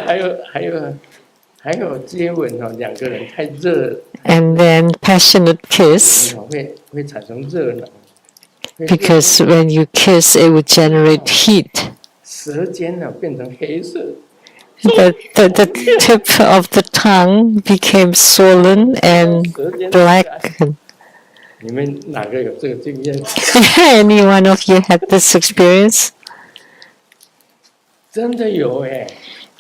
还有接吻哦，两个人太热， And then passionate kiss, 会产生热能，会 because when you kiss, it would generate heat. 舌尖呢变成黑色， The tip of the tongue became swollen and 舌尖 black. 你们哪个有这个经验？ Any one of you had this experience? 真的有哎，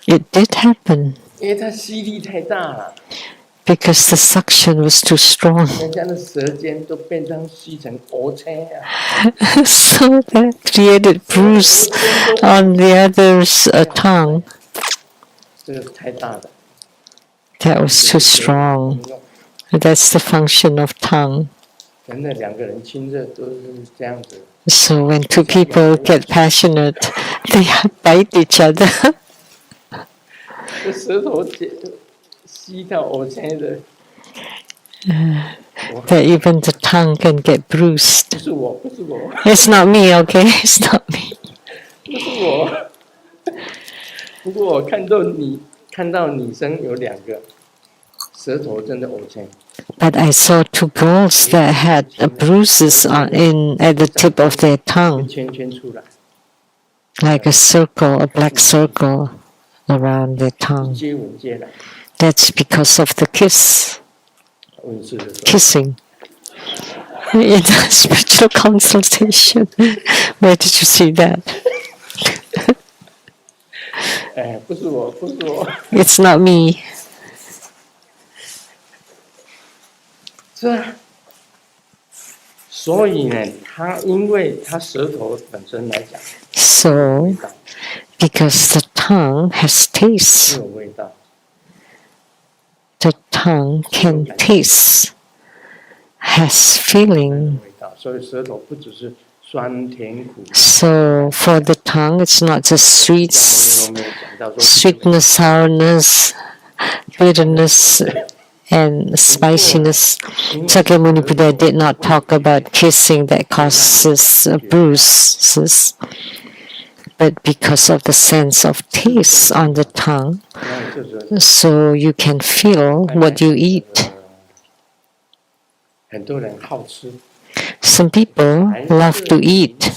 It did happen 因为它吸力太大了， because the suction was too strong. 人家的舌尖都变成吸成蚵车啊， So that created bruise on the other's tongue. 这个太大了。 That was too strong. That's the function of tongue. 真的两个人亲热都是这样子， So when two people get passionate, they bite each other. 这舌头吸到蚵车的， That even the tongue can get bruised. 不是我，不是我， It's not me, okay? It's not me. 不是我。不过我看到女生有两个舌头真的蚵车。 But I saw two girls that had bruises at the tip of their tongue, 圈圈出来， like a circle, a black circle around their tongue. 接吻接来， That's because of the kiss, 问世的时候， kissing. In the spiritual consultation, where did you see that? 哎，不是我，不是我。 It's not me. 是啊，所以呢，因为他舌头本身来讲， So, 味道 because the tongue has 是 taste, 有味道， the tongue can taste, has feeling. 味道，所以舌头不只是酸甜苦。 So for the tongue, it's not just 像 sweets, 我们有讲到说， sweetness, sourness, bitterness, and spiciness. Sakyamuni Buddha did not talk about kissing that causes bruises, but because of the sense of taste on the tongue, 那就是 so you can feel what you eat. 很多人好吃， Some people love to eat.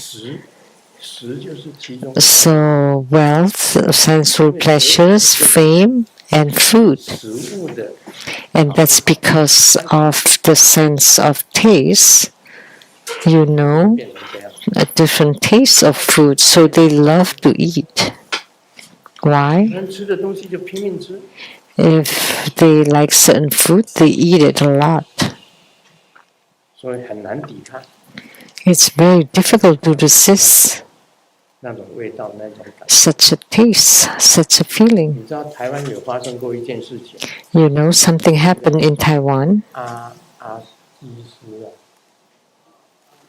食就是其中 So wealth, sensual pleasures, fame, and food. 食物的 And that's because of the sense of taste. You know 变成这样。 a different taste of food, so they love to eat. Why? 人吃的东西就拼命吃， If they like certain food, they eat it a lot. 所以很难抵抗 It's very difficult to resist 那种味道、那种感觉。 such a taste, such a feeling. 你知道台湾有发生过一件事情， You know, something happened in Taiwan. 阿基斯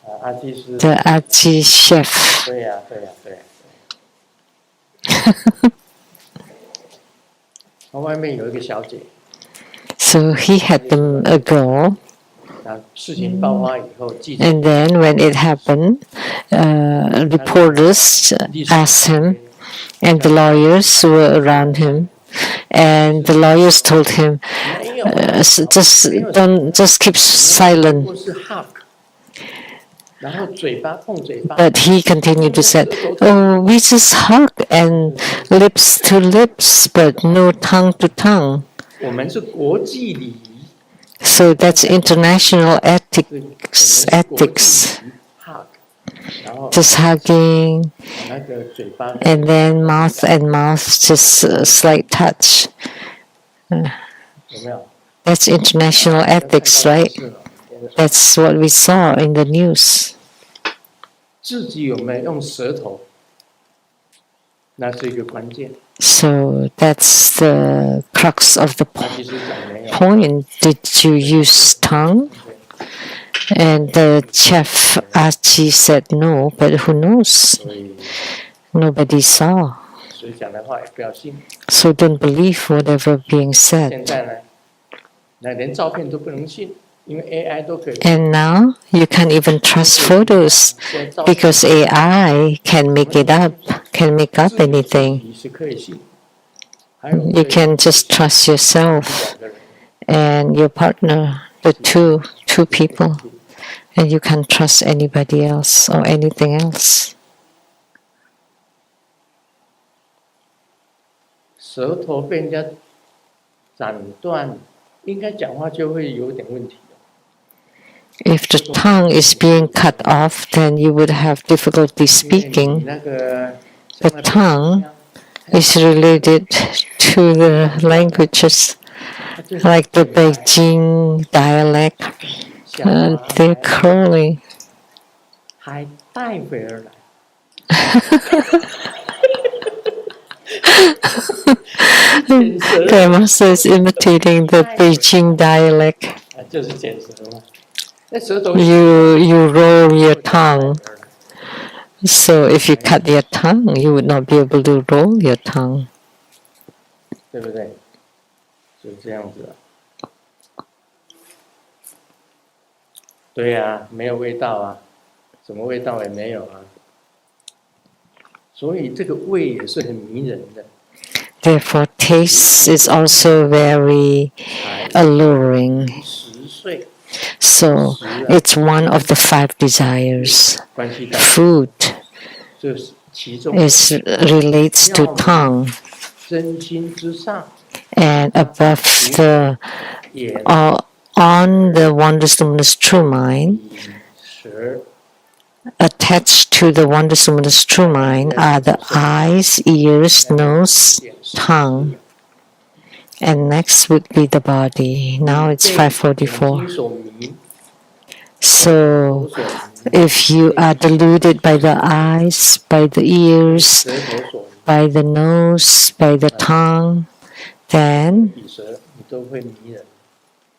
啊，阿基斯， The Aji chef, 对呀、对呀、对呀、他外面有一个小姐， so he had a girl. 那事情爆发以后，记者 And then when it happened, reporters asked him, and the lawyers were around him, and the lawyers told him, 没有， just keep silent. 或是 hug， 然后嘴巴碰嘴巴， But he continued to say, oh, we just hug and lips to lips, but no tongue to tongue. 我们是国际礼仪， So that's international 是我们 ethics. 是国际礼仪 hug， 然后 Just hugging, 那个嘴巴 and then mouth and mouth, just a slight touch. 有没有？ That's international ethics, right? That's what we saw in the news. 自己有没有用舌头，那是一个关键。 So that's the crux of the 他其实讲没有， point. Did you use tongue? And the chef Achi said no, but who knows? 所以 Nobody saw. 所以讲的话也不要信。 So don't believe whatever being 现 said. 在呢，那连照片都不能信，因为 AI 都可以。 And now you can't even trust photos 现在照片 because AI can make it up, can make up anything. 你是可以信，还有 You can just trust yourself 两个人 and your partner, the two people, and you can't trust anybody else or anything else. 舌头被人家斩断，应该讲话就会有点问题了。If the tongue is being cut off, then you would have difficulty 因为你 speaking. 那个 The 像那边 tongue is related to the languages 它就是 like the 嘴来 Beijing dialect, 下巴 they're curly. 还带回而来。剪舌 The master is imitating the Beijing dialect. 啊，就是剪舌嘛。那舌头 You roll your 带 tongue. 回而来 So if you cut your tongue, you would not be able to roll your tongue. 对不对？就是这样子啊。对呀、没有味道啊，什么味道也没有啊。所以这个味也是很迷人的。 Therefore, taste is also very alluring. 10岁 So it's one of the 5 desires. 关系到 Food 就是其中 is relates to tongue, 真心之上 and above the 眼 on the wondrous luminous true mind, 舌 attached to the wondrous luminous true mind are the eyes, ears, nose, tongue, and next would be the body. Now it's 5:44. 眼睛所迷 So if you are deluded by the eyes, by the ears, 舌头所迷 by the nose, by the tongue, then 鼻舌，你都会迷人，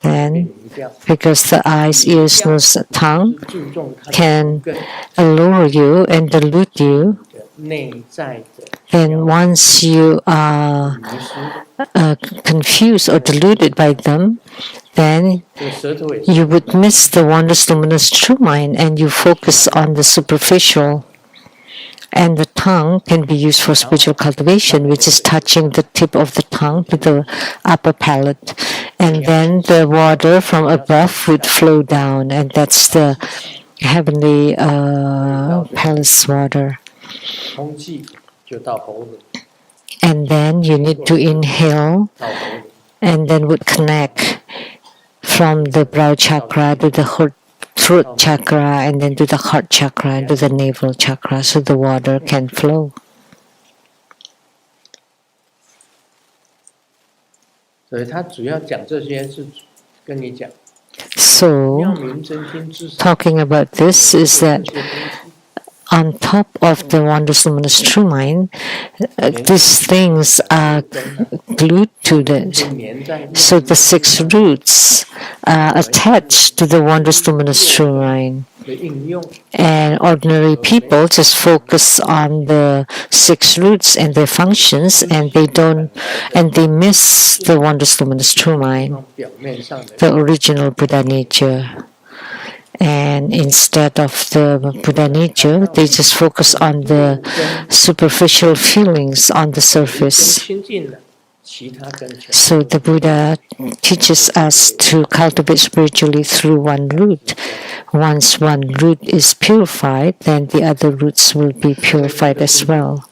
被 then 迷掉。 because the eyes, ears, nose, tongue 注重它 can 更 allure you and delude you, 内在的 then once you are 迷失， confused or deluded by them, then 这个舌头也是 you would miss the wondrous luminous true mind and you focus on the superficial. And the tongue can be used for spiritual cultivation, which is touching the tip of the tongue to the upper palate. And then the water from above would flow down, and that's the heavenly palace water. 空气就到喉咙， And then you need to inhale, 到喉咙， and then would connect from the brow chakra to the throat chakra, and then to the heart chakra, and to the navel chakra, so the water can flow. 所以他主要讲这些是跟你讲， So, 妙明真心至上 talking about this is 这 that 些东西 on top of the wondrous luminous true mind, these things are glued to 就 it. 粘在 So the 6 roots are attached to the wondrous luminous true mind. 的应用， And ordinary people just focus on the 6 roots and their functions, and they miss the wondrous luminous true mind, 用表面上的 the original Buddha nature. And instead of the Buddha nature, they just focus on the superficial feelings on the 更 surface. 亲近了，其他更全。 So the Buddha teaches us to cultivate spiritually through one root. Once one root is purified, then the other roots will be purified as well.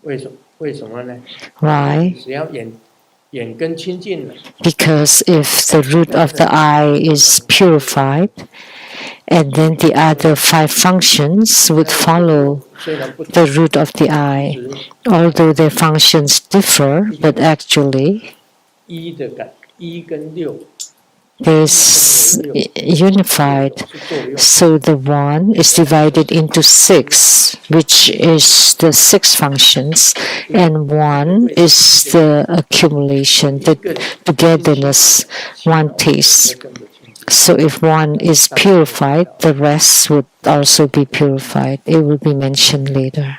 为什么呢？ Why? 只要眼根亲近了， Because if the root of the eye is purified, and then the other 5 functions would follow 虽然不同， the root of the eye. 只 Although their functions differ, but actually 一跟6 is unified. 是作用， So the one is divided into 6, which is the 6 functions, and 1 is the accumulation, the togetherness, one taste. 更不清楚。 So if one is purified, the rest would also be purified. It will be mentioned later.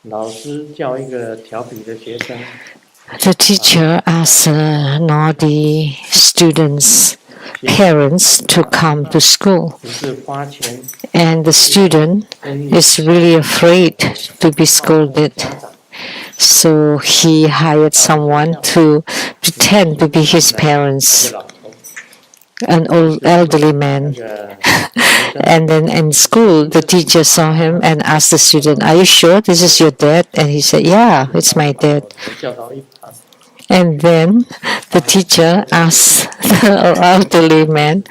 老师叫一个调皮的学生， The teacher asked naughty students' parents to come to school, 只是花钱 and the student 跟 is really afraid to be scolded. 家长 So he hired someone to pretend to be his 一 parents. 个老头， an old elderly man. 那个学生 And then in school, the teacher saw him and asked the student, "Are you sure this is your dad?" And he said, "Yeah, it's my dad." 叫到一旁， And then the teacher asked the elderly man,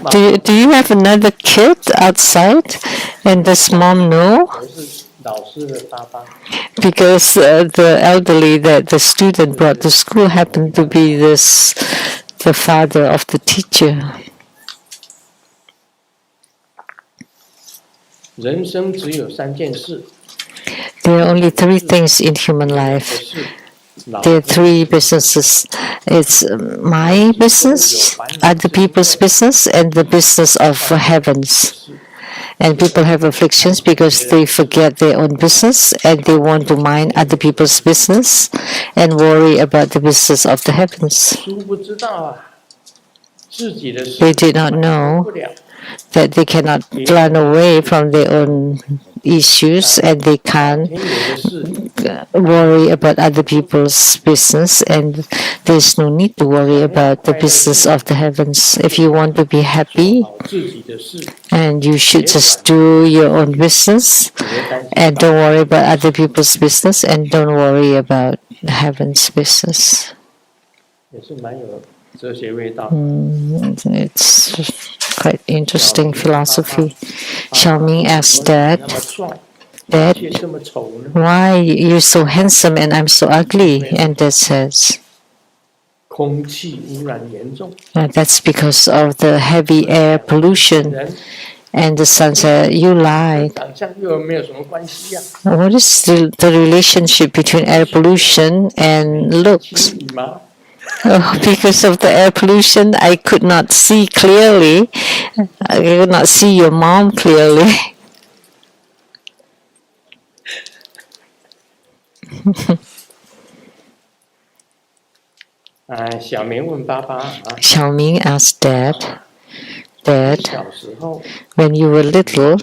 do you have another kid outside? And does mom know? 我是老师的爸爸， Because the elderly that the student brought to school happened to be the father of the teacher. 人生只有3件事， There are only 3 things in human 不 life. 是老 There are 3 businesses. It's my business, other people's business, and the business of heavens. And people have afflictions because they forget their own business and they want to mind other people's business and worry about the business of the heavens. 殊不知道啊，自己的事 They did not 不 know 了， that they cannot run away from their own issues and they can't 天有的事 worry about other people's business, and there's no need to worry about the business of the heavens. If you want to be happy, 好自己的事， and you should just do your own business 别担心 and don't worry about other people's business and don't worry about heaven's business. 也是蛮有哲学味道。 It's quite interesting philosophy. Xiaoming asked Dad, 那么帅， Dad, 却这么丑呢？ why you're so handsome and I'm so ugly? And Dad says, 空气污染严重， that's because of the heavy air pollution. 人 And the son said, you lied. 长相又没有什么关系呀、 What is the relationship between air pollution and looks? 亲你吗？ Oh, because of the air pollution, I could not see clearly. I could not see your mom clearly. 小明问爸爸啊， Xiaoming asked Dad, 你 Dad, 小时候， when you were little,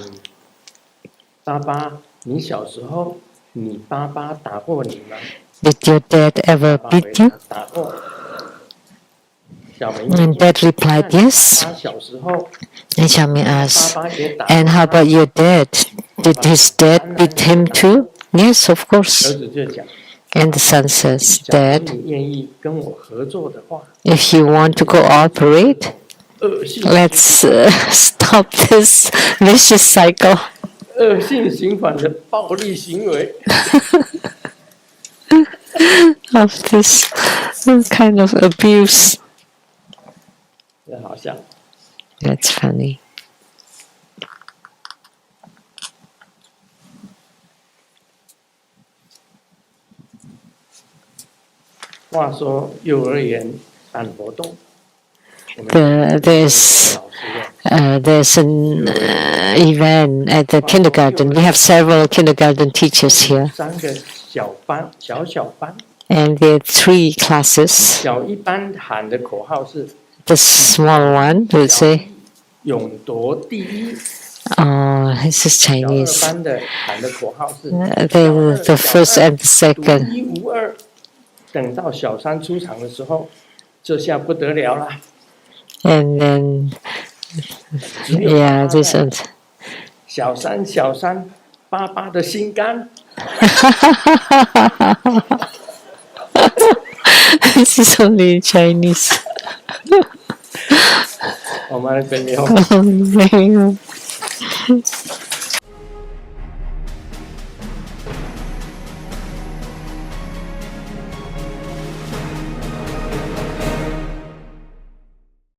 爸爸，你小时候，你爸爸打过你吗？ did your dad ever 爸爸回 beat you? 答打过。小明 And Dad replied, 那 yes. 他小时候， And Xiaoming 爸 asked, 爸也打 and how about your dad? Did his dad beat him too? Yes, of 儿 course. 子就讲， And the son says, 假如 Dad, 你愿意跟我合作的话， if you want to cooperate, 恶性 let's stop this vicious cycle 恶性循环的暴力行为。 of this kind of abuse. 这好像 That's funny. 话说幼儿园办活动，我们 There's 老师的 there's an event at the kindergarten. We have several kindergarten teachers here, 3个小班，小班， and there are 3 classes. 小一班喊的口号是 The small one would say, 勇夺第一， "Oh, this is 小二 Chinese." 班的喊的口号是 The first and the 独 second. 一无二。等到小三出场的时候，这下不得了了。 And then, 只有 yeah, 爸爸 this 在 one. 小三，爸爸的心肝。 This is only in Chinese. 我们的朋友。 Oh,